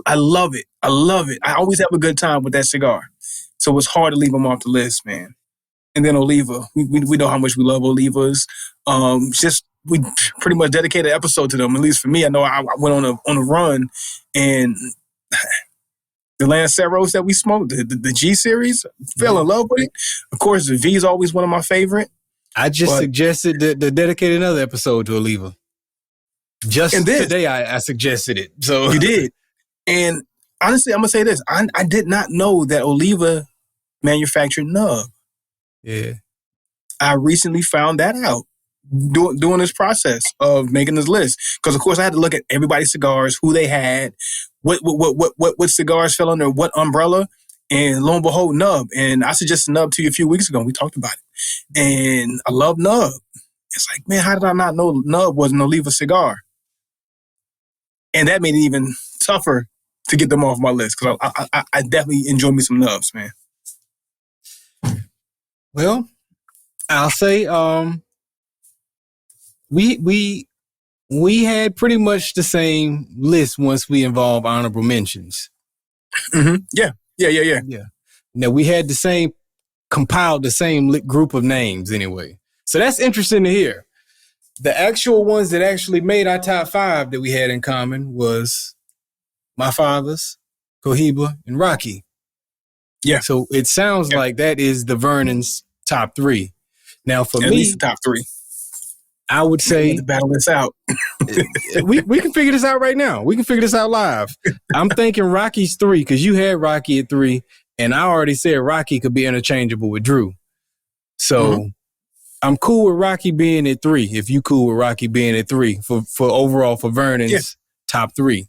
I love it. I love it. I always have a good time with that cigar. So it's hard to leave them off the list, man. and then Oliva. We know how much we love Olivas. Just we pretty much dedicated an episode to them. At least for me, I know I went on a run, and the Lanceros that we smoked, the G series, fell in love with it. Of course, the V is always one of my favorite. I just suggested to dedicate another episode to Oliva. Today, I suggested it. So you did, and honestly, I'm gonna say this: I did not know that Oliva manufactured nub. Yeah, I recently found that out doing this process of making this list, because of course I had to look at everybody's cigars, who they had, what cigars fell under what umbrella, and lo and behold, nub. And I suggested nub to you a few weeks ago, and we talked about it, and I love nub. It's like, man, how did I not know nub was an Oliva cigar? And that made it even tougher to get them off my list, because I definitely enjoy me some nubs, man. Well, I'll say we had pretty much the same list once we involved honorable mentions. Mm-hmm. Yeah. Now we had compiled the same group of names anyway. So that's interesting to hear. The actual ones that actually made our top 5 that we had in common was my father's, Cohiba, and Rocky. Yeah. So it sounds like that is the Vernon's top 3. Now for at me, least the top 3. I would say to battle this out. we can figure this out right now. We can figure this out live. I'm thinking Rocky's 3 because you had Rocky at 3, and I already said Rocky could be interchangeable with Drew. So I'm cool with Rocky being at 3. If you cool with Rocky being at 3 for overall for Vernon's top 3.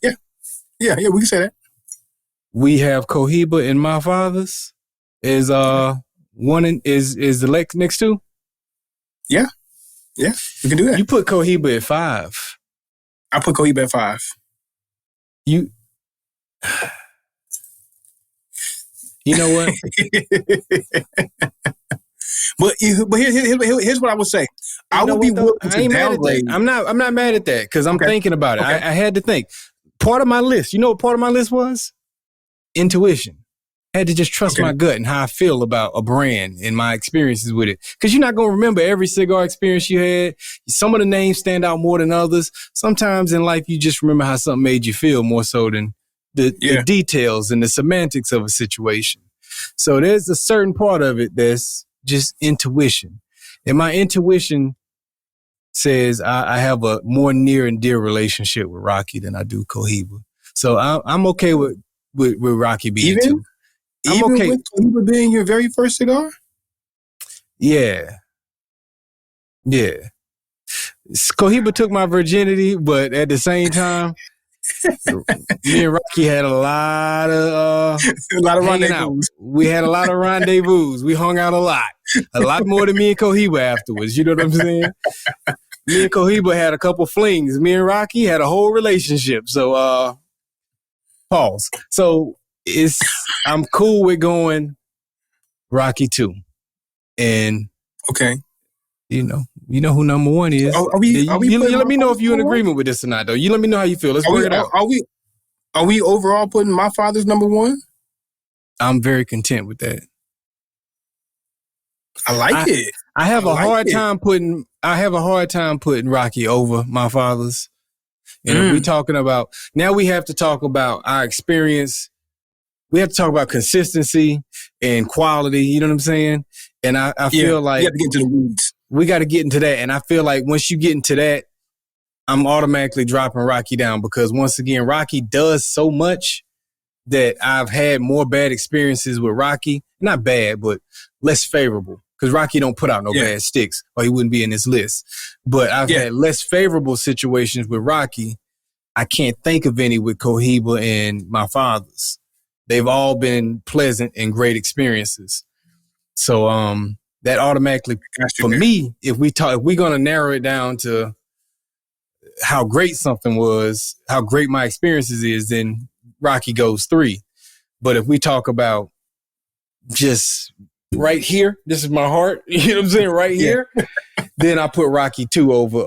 Yeah, we can say that. We have Cohiba and my father's is is the next 2? Yeah, we can do that. You put Cohiba at 5. I put Cohiba at 5. You know what? But here's what I would say. I would be willing to downgrade. I'm not mad at that because I'm thinking about it. Okay. I had to think. Part of my list, you know what part of my list was? Intuition. I had to just trust my gut and how I feel about a brand and my experiences with it. Because you're not going to remember every cigar experience you had. Some of the names stand out more than others. Sometimes in life, you just remember how something made you feel more so than the details and the semantics of a situation. So there's a certain part of it that's just intuition. And my intuition says I have a more near and dear relationship with Rocky than I do Cohiba. So I'm okay with Rocky being 2. Even with Cohiba being your very first cigar? Yeah. Cohiba took my virginity, but at the same time, me and Rocky had a lot of rendezvous. We had a lot of rendezvous. We hung out a lot more than me and Cohiba afterwards. You know what I'm saying? Me and Cohiba had a couple flings. Me and Rocky had a whole relationship. So, pause. So I'm cool with going Rocky 2. And you know who number 1 is. You let me know if you're in agreement with this or not, though. You let me know how you feel. Let's work it out. Are we overall putting my father's number 1? I'm very content with that. I like it. I have a hard time putting Rocky over my father's. And if we're talking about, now we have to talk about our experience. We have to talk about consistency and quality. You know what I'm saying? And I feel like you have to get into the weeds. We got to get into that. And I feel like once you get into that, I'm automatically dropping Rocky down because once again, Rocky does so much that I've had more bad experiences with Rocky. Not bad, but less favorable. Because Rocky don't put out no bad sticks or he wouldn't be in this list. But I've had less favorable situations with Rocky. I can't think of any with Cohiba and my father's. They've all been pleasant and great experiences. So that automatically, for me, if we're going to narrow it down to how great something was, how great my experiences is, then Rocky goes 3. But if we talk about just right here, this is my heart, you know what I'm saying, right here, then I put Rocky 2 over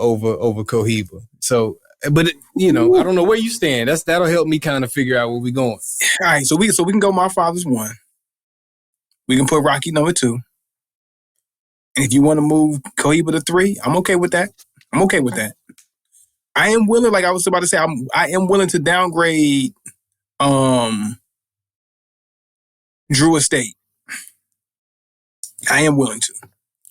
Cohiba. So, but I don't know where you stand. That'll help me kind of figure out where we're going. All right, so we can go my father's 1. We can put Rocky number 2. And if you want to move Cohiba to 3, I'm okay with that. I'm okay with that. I am willing, like I was about to say, I am willing to downgrade Drew Estate. I am willing to.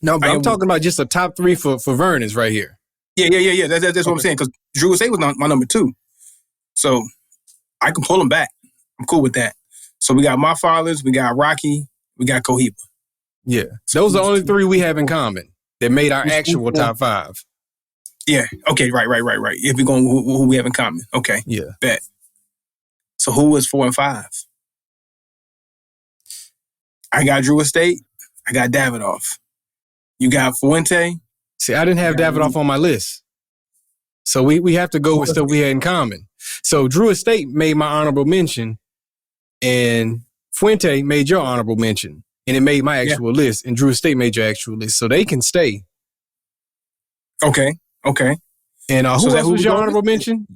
No, but I'm talking about just a top 3 for Vernon's right here. Yeah. That's what I'm saying. Because Drew Estate was my number 2. So I can pull him back. I'm cool with that. So we got My Fathers, we got Rocky, we got Cohiba. Yeah. Those are the only 3 we have in common that made our actual top 5. Yeah. Okay. Right. If we're going who we have in common. Okay. Yeah. Bet. So who was 4 and 5? I got Drew Estate. I got Davidoff. You got Fuente. See, I didn't have Davidoff on my list. So we have to go with stuff we had in common. So Drew Estate made my honorable mention, and Fuente made your honorable mention, and it made my actual list, and Drew Estate made your actual list. So they can stay. Okay. And who else was your honorable mention?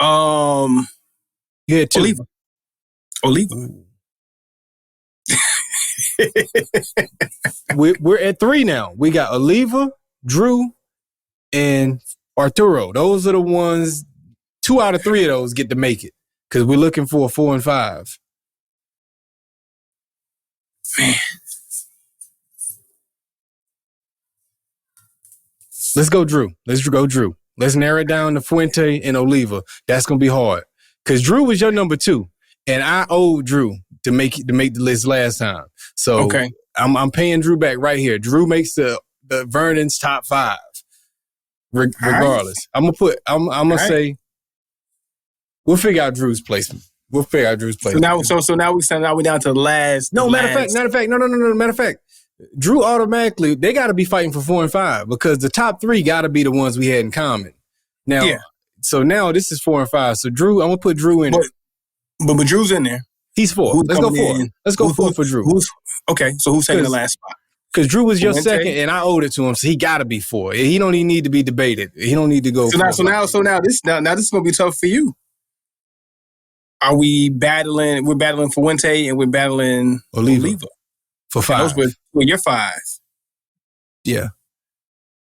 You had 2. Oliva. We're at 3 now. We got Oliva, Drew, and Arturo. Those are the ones. 2 out of 3 of those get to make it because we're looking for a 4 and 5. Man. Let's go Drew. Let's narrow it down to Fuente and Oliva. That's gonna be hard because Drew was your number 2, and I owed Drew to make the list last time. So okay. I'm paying Drew back right here. Drew makes the Vernon's top 5, regardless. Right. I'm gonna say we'll figure out Drew's placement. So now we're down to the last. No, matter of fact, no. Matter of fact, Drew automatically, they got to be fighting for 4 and 5 because the top 3 got to be the ones we had in common. Now, So now this is 4 and 5. So Drew, I'm gonna put Drew in. But Drew's in there. He's 4. Let's go 4. Let's go 4 for Drew. Okay, so who's taking the last spot? Because Drew was your second, and I owed it to him, so he got to be 4. He don't even need to be debated. He don't need to go. So now this is gonna be tough for you. Are we battling? We're battling Fuente and we're battling Oliva for 5. Those were your 5. Yeah.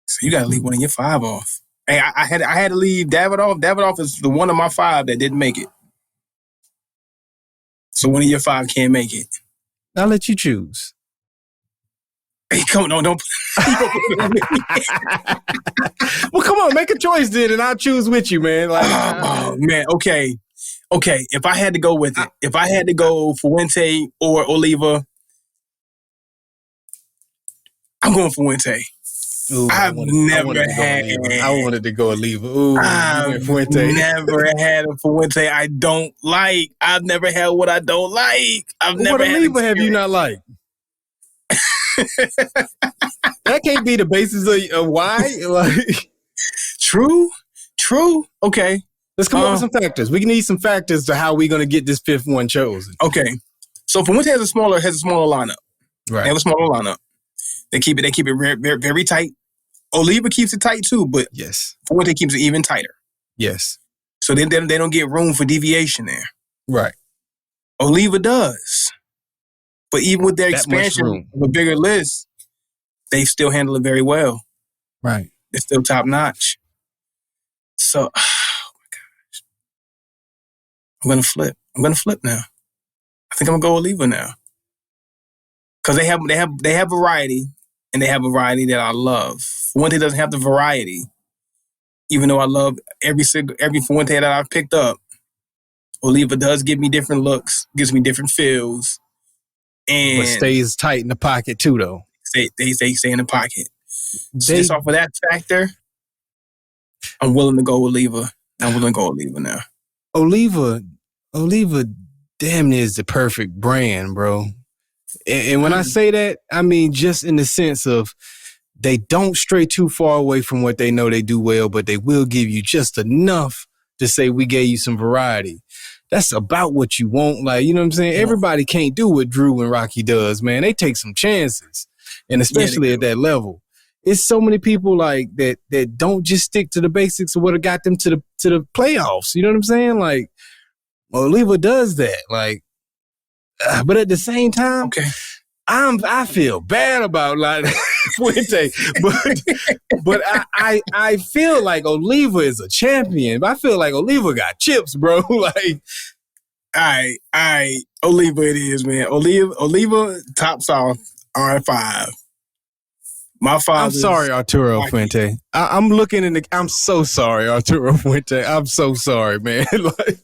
So you got to leave one of your 5 off. Hey, I had to leave Davidoff. Davidoff is the one of my 5 that didn't make it. So one of your 5 can't make it. I'll let you choose. Hey, come on, don't. Well, come on, make a choice then, and I'll choose with you, man. Man, okay. If I had to go with it, if I had to go Fuente or Oliva, I'm going Fuente. Ooh, I wanted to go Oliva. Ooh, I've Fuente. never had a Fuente I don't like. I've never had what I don't like. What Oliva have you not liked? That can't be the basis of why. True. Okay. Let's come up with some factors. We need some factors to how we're going to get this 5th one chosen. Okay. So Fuente has a smaller lineup. Right. They have a smaller lineup. They keep it very, very, very tight. Oliva keeps it tight too, but yes, Fuente keeps it even tighter. Yes. So then they don't get room for deviation there. Right. Oliva does. But even with their expansion of a bigger list, they still handle it very well. Right. They're still top notch. So, oh my gosh. I'm going to flip now. I think I'm going to go Oliva now. Because they have variety, and they have a variety that I love. Fuente doesn't have the variety. Even though I love every Fuente that I've picked up, Oliva does give me different looks, gives me different feels. But stays tight in the pocket too, though. They stay in the pocket. Just off of that factor, I'm willing to go Oliva. Now. Oliva damn near is the perfect brand, bro. And when I say that, I mean just in the sense of they don't stray too far away from what they know they do well, but they will give you just enough to say we gave you some variety. That's about what you want. Like, you know what I'm saying? Yeah. Everybody can't do what Drew and Rocky does, man. They take some chances. And especially at that level. It's so many people like that don't just stick to the basics of what got them to the playoffs. You know what I'm saying? Like, Oliva does that. Like, but at the same time, I feel bad about like Fuente, but I feel like Oliva is a champion. I feel like Oliva got chips, bro. Like, all right, Oliva it is, man. Oliva tops off R5. My I'm father's. sorry, Arturo Fuente. I'm looking in the. I'm so sorry, Arturo Fuente. I'm so sorry, man. Like,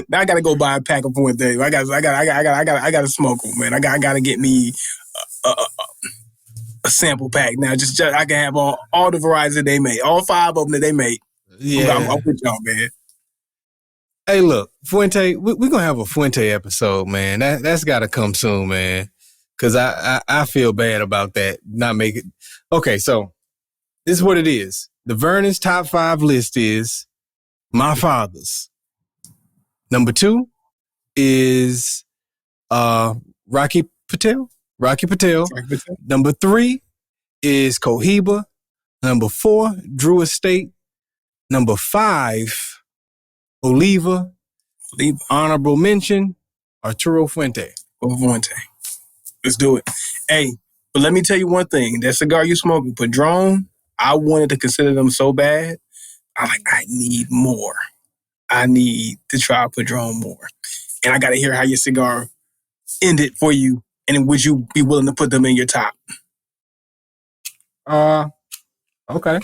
now I gotta go buy a pack of Fuente. I gotta smoke them, man. I gotta get me a sample pack now. Just I can have all the varieties that they make, all 5 of them that they make. yeah. I'm with y'all, man. Hey, look, Fuente. We're gonna have a Fuente episode, man. That's got to come soon, man. Because I feel bad about that. Not make it. Okay, so this is what it is. The Vernon's top 5 list is my father's. Number 2 is Rocky Patel. Number 3 is Cohiba. Number 4, Drew Estate. Number 5, Oliva. Honorable mention, Arturo Fuente. Let's do it. Hey, but let me tell you one thing. That cigar you smoking, Padron, I wanted to consider them so bad. I'm like, I need more. I need to try Padron more. And I got to hear how your cigar ended for you. And would you be willing to put them in your top? Okay.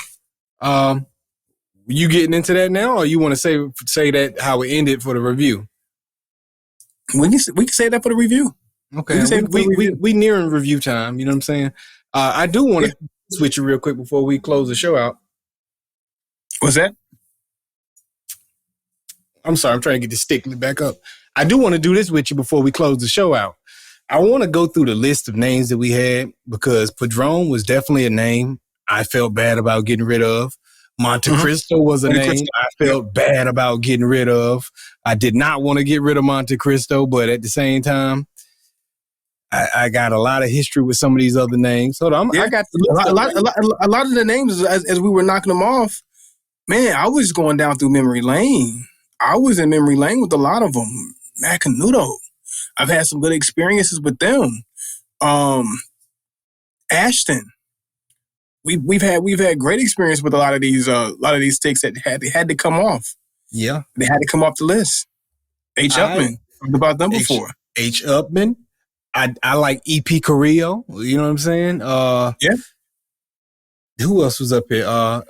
You getting into that now, or you want to say that how it ended for the review? We can say that for the review. Okay, we nearing review time. You know what I'm saying? I do want to switch you real quick before we close the show out. What's that? I'm sorry, I'm trying to get this stick back up. I do want to do this with you before we close the show out. I want to go through the list of names that we had because Padron was definitely a name I felt bad about getting rid of. Monte Cristo was a name I felt bad about getting rid of. I did not want to get rid of Monte Cristo, but at the same time, I got a lot of history with some of these other names. Hold on, I got a lot of the names as we were knocking them off. Man, I was going down through memory lane. I was in memory lane with a lot of them. Macanudo. I've had some good experiences with them. Ashton. We've had great experience with a lot of these sticks that had to come off. Yeah, they had to come off the list. H. Upman. Talked about them before. H. Upman. I like E.P. Carrillo. You know what I'm saying? Yeah. Who else was up here? I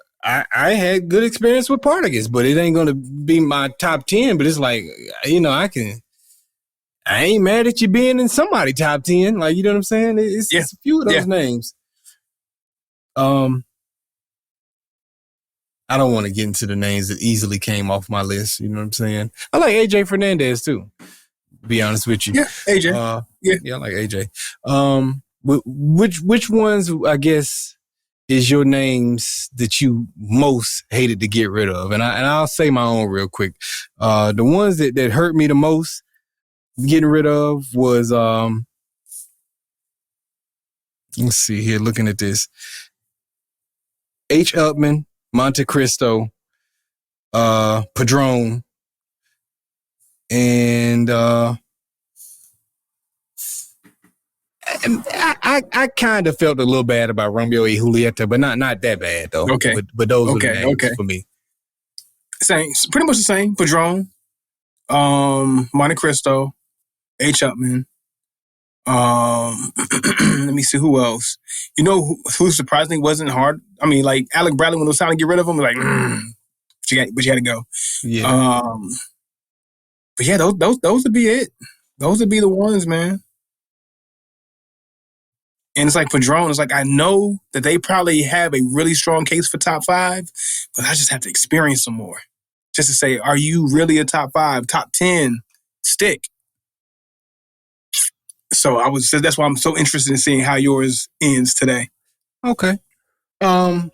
had good experience with Partagas, but it ain't gonna be my top 10. But it's like, you know, I ain't mad at you being in somebody's top 10. Like, you know what I'm saying? It's a few of those names. I don't want to get into the names that easily came off my list. You know what I'm saying? I like AJ Fernandez too. To be honest with you. Yeah, AJ. I like AJ. Which ones, I guess, is your names that you most hated to get rid of? And I'll say my own real quick. The ones that hurt me the most getting rid of was let's see here, looking at this. H. Upman, Monte Cristo, Padron, and I kind of felt a little bad about Romeo y Julieta, but not that bad though. Okay, but those were the names for me. Same, pretty much the same. Padron, Monte Cristo, H. Upman. Let me see who else. You know who surprisingly wasn't hard? I mean, like Alec Bradley when it was time to get rid of him, was like, but you had to go. Yeah. But yeah, those would be it. Those would be the ones, man. And it's like Padron, it's like I know that they probably have a really strong case for top 5, but I just have to experience some more. Just to say, are you really a top 5, top 10 stick? So that's why I'm so interested in seeing how yours ends today. Okay. How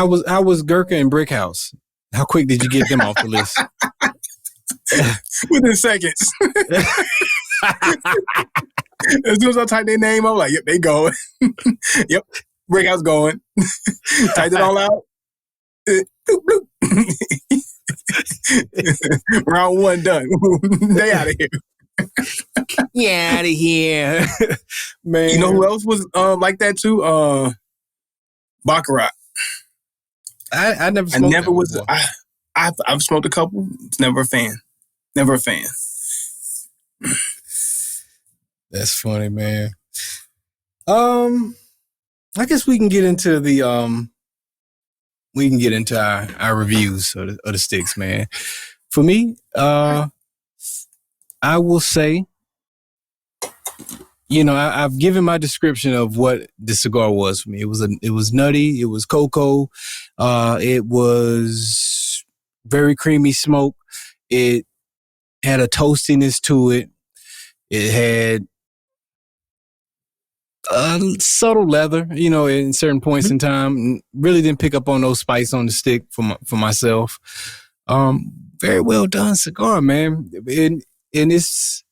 was Gurkha and Brickhouse? How quick did you get them off the list? Within seconds. As soon as I type their name, I'm like, yep, they going. Yep, Brickhouse going. Typed it all out. Round 1 done. They out of here. Get out of here. Man. You know who else was like that too? Baccarat. I never I smoked never that was. before. I've smoked a couple. Never a fan. Never a fan. That's funny, man. I guess we can get into our reviews of the sticks, man. For me, I will say, I've given my description of what the cigar was for me. It was nutty. It was cocoa. It was very creamy smoke. It had a toastiness to it. It had subtle leather, in certain points in time. Really didn't pick up on no spice on the stick for myself. Very well done cigar, man. And it's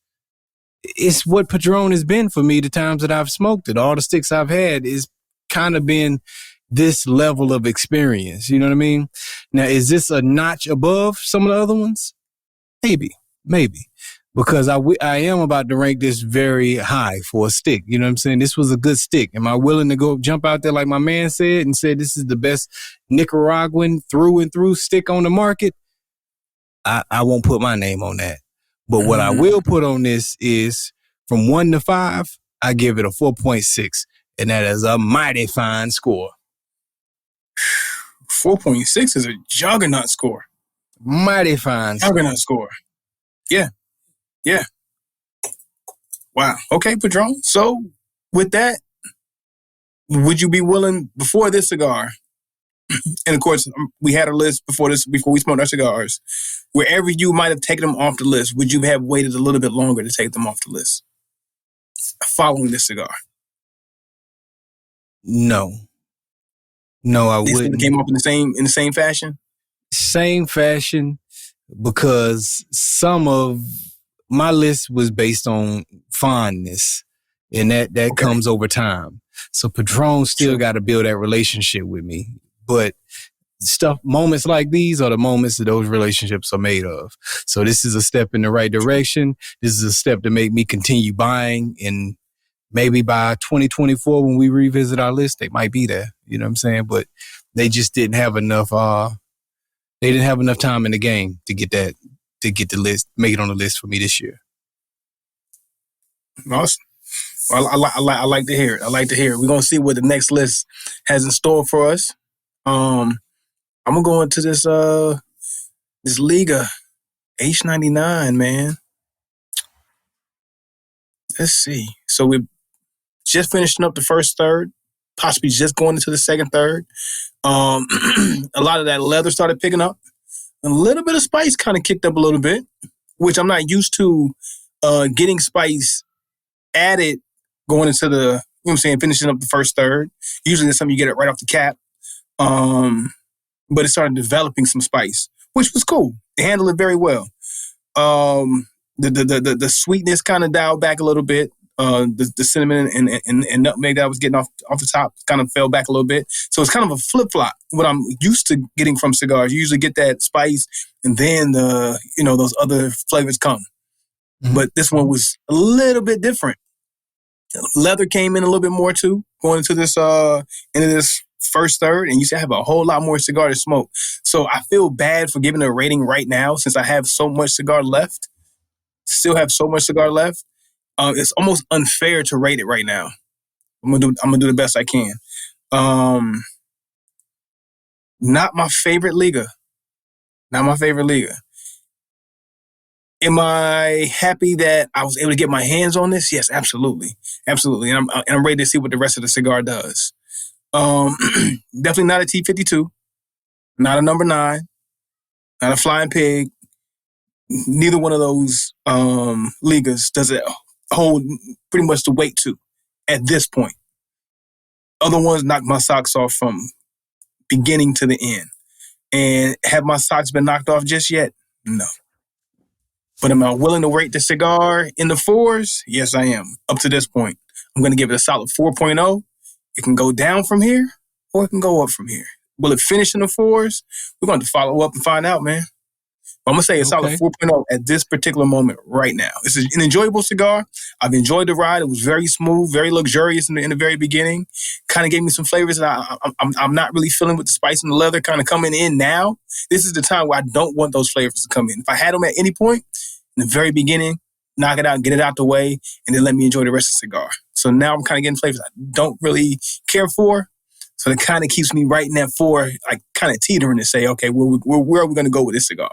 what Padron has been for me the times that I've smoked it. All the sticks I've had is kind of been this level of experience. You know what I mean? Now, is this a notch above some of the other ones? Maybe. Because I am about to rank this very high for a stick. You know what I'm saying? This was a good stick. Am I willing to go jump out there like my man said and say this is the best Nicaraguan through and through stick on the market? I won't put my name on that. But what I will put on this is from 1 to 5, I give it a 4.6. And that is a mighty fine score. 4.6 is a juggernaut score. Mighty fine juggernaut score. Yeah. Wow. Okay, Padron. So with that, would you be willing, before this cigar, and of course, we had a list before we smoked our cigars, wherever you might have taken them off the list, would you have waited a little bit longer to take them off the list following this cigar? No, I wouldn't. Came up in the same fashion? Same fashion, because some of my list was based on fondness, and that comes over time. So Padron still got to build that relationship with me. But moments like these are the moments that those relationships are made of. So this is a step in the right direction. This is a step to make me continue buying, and maybe by 2024, when we revisit our list, they might be there. You know what I'm saying? But they just didn't have enough. They didn't have enough time in the game to get the list, make it on the list for me this year. Awesome. Well, I like to hear it. We're gonna see what the next list has in store for us. I'm gonna go into this Liga H99, man. Let's see. So we're just finishing up the first third, possibly just going into the second third. A lot of that leather started picking up. A little bit of spice kind of kicked up a little bit, which I'm not used to getting spice added going into the, finishing up the first third. Usually that's something you get it right off the cap. But it started developing some spice, which was cool. They handled it very well. The sweetness kind of dialed back a little bit. The cinnamon and nutmeg that I was getting off the top kind of fell back a little bit. So it's kind of a flip-flop. What I'm used to getting from cigars, you usually get that spice and then those other flavors come. Mm-hmm. But this one was a little bit different. Leather came in a little bit more too, going into this first third, and you have a whole lot more cigar to smoke. So I feel bad for giving a rating right now since I have so much cigar left. Still have so much cigar left. It's almost unfair to rate it right now. I'm gonna do the best I can. Not my favorite Liga. Am I happy that I was able to get my hands on this? Yes, absolutely. And I'm ready to see what the rest of the cigar does. Definitely not a T52, not a number 9, not a Flying Pig. Neither one of those Ligas does it hold pretty much the weight to at this point. Other ones knock my socks off from beginning to the end. And have my socks been knocked off just yet? No. But am I willing to rate the cigar in the 4s? Yes, I am. Up to this point, I'm going to give it a solid 4.0. It can go down from here, or it can go up from here. Will it finish in the 4s? We're going to follow up and find out, man. I'm going to say a solid 4.0 at this particular moment right now. It's an enjoyable cigar. I've enjoyed the ride. It was very smooth, very luxurious in the very beginning. Kind of gave me some flavors that I'm not really feeling with the spice and the leather kind of coming in now. This is the time where I don't want those flavors to come in. If I had them at any point in the very beginning, knock it out, get it out the way, and then let me enjoy the rest of the cigar. So now I'm kind of getting flavors I don't really care for. So it kind of keeps me right in that 4, like kind of teetering to say, okay, where are we going to go with this cigar?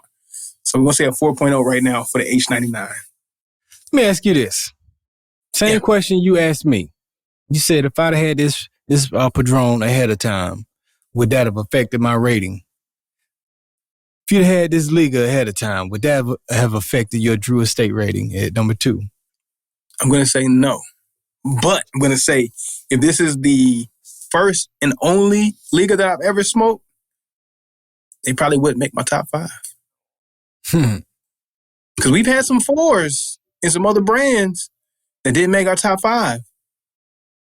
So we're going to say a 4.0 right now for the H99. Let me ask you this. Same question you asked me. You said if I'd had this Padron ahead of time, would that have affected my rating? If you'd had this Liga ahead of time, would that have affected your Drew Estate rating at number 2? I'm going to say no. But I'm going to say if this is the first and only Liga that I've ever smoked, they probably wouldn't make my top 5. Because we've had some 4s and some other brands that didn't make our top 5.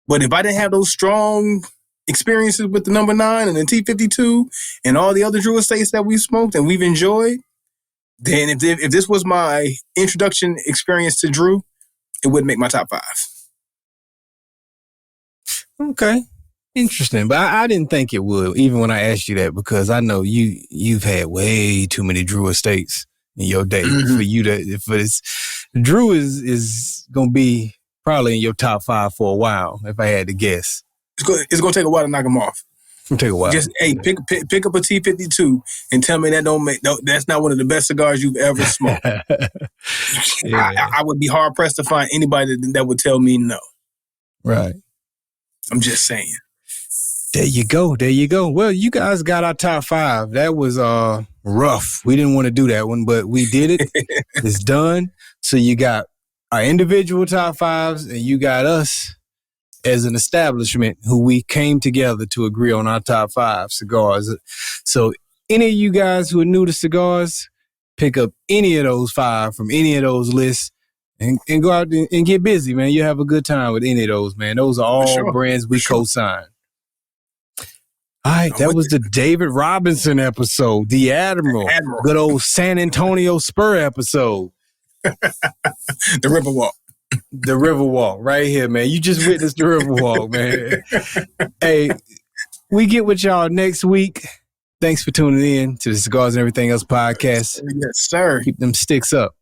But if I didn't have those strong experiences with the number 9 and the T52 and all the other Drew Estates that we smoked and we've enjoyed, then if this was my introduction experience to Drew, it wouldn't make my top 5. Okay. Interesting. But I didn't think it would, even when I asked you that, because I know you've had way too many Drew Estates in your day for you to, for this. Drew is going to be probably in your top 5 for a while, if I had to guess. It's going to take a while to knock them off. It'll take a while. Just, hey, pick up a T52 and tell me that's not one of the best cigars you've ever smoked. Yeah. I would be hard pressed to find anybody that would tell me no. Right. I'm just saying. There you go. Well, you guys got our top 5. That was rough. We didn't want to do that one, but we did it. It's done. So you got our individual top 5s, and you got us as an establishment who we came together to agree on our top 5 cigars. So any of you guys who are new to cigars, pick up any of those 5 from any of those lists and go out and get busy, man. You'll have a good time with any of those, man. Those are all brands we co-sign. All right, that was the David Robinson episode, the Admiral. Good old San Antonio Spur episode. The Riverwalk. The Riverwalk, right here, man. You just witnessed the Riverwalk, man. Hey, we get with y'all next week. Thanks for tuning in to the Cigars and Everything Else podcast. Yes, sir. Keep them sticks up.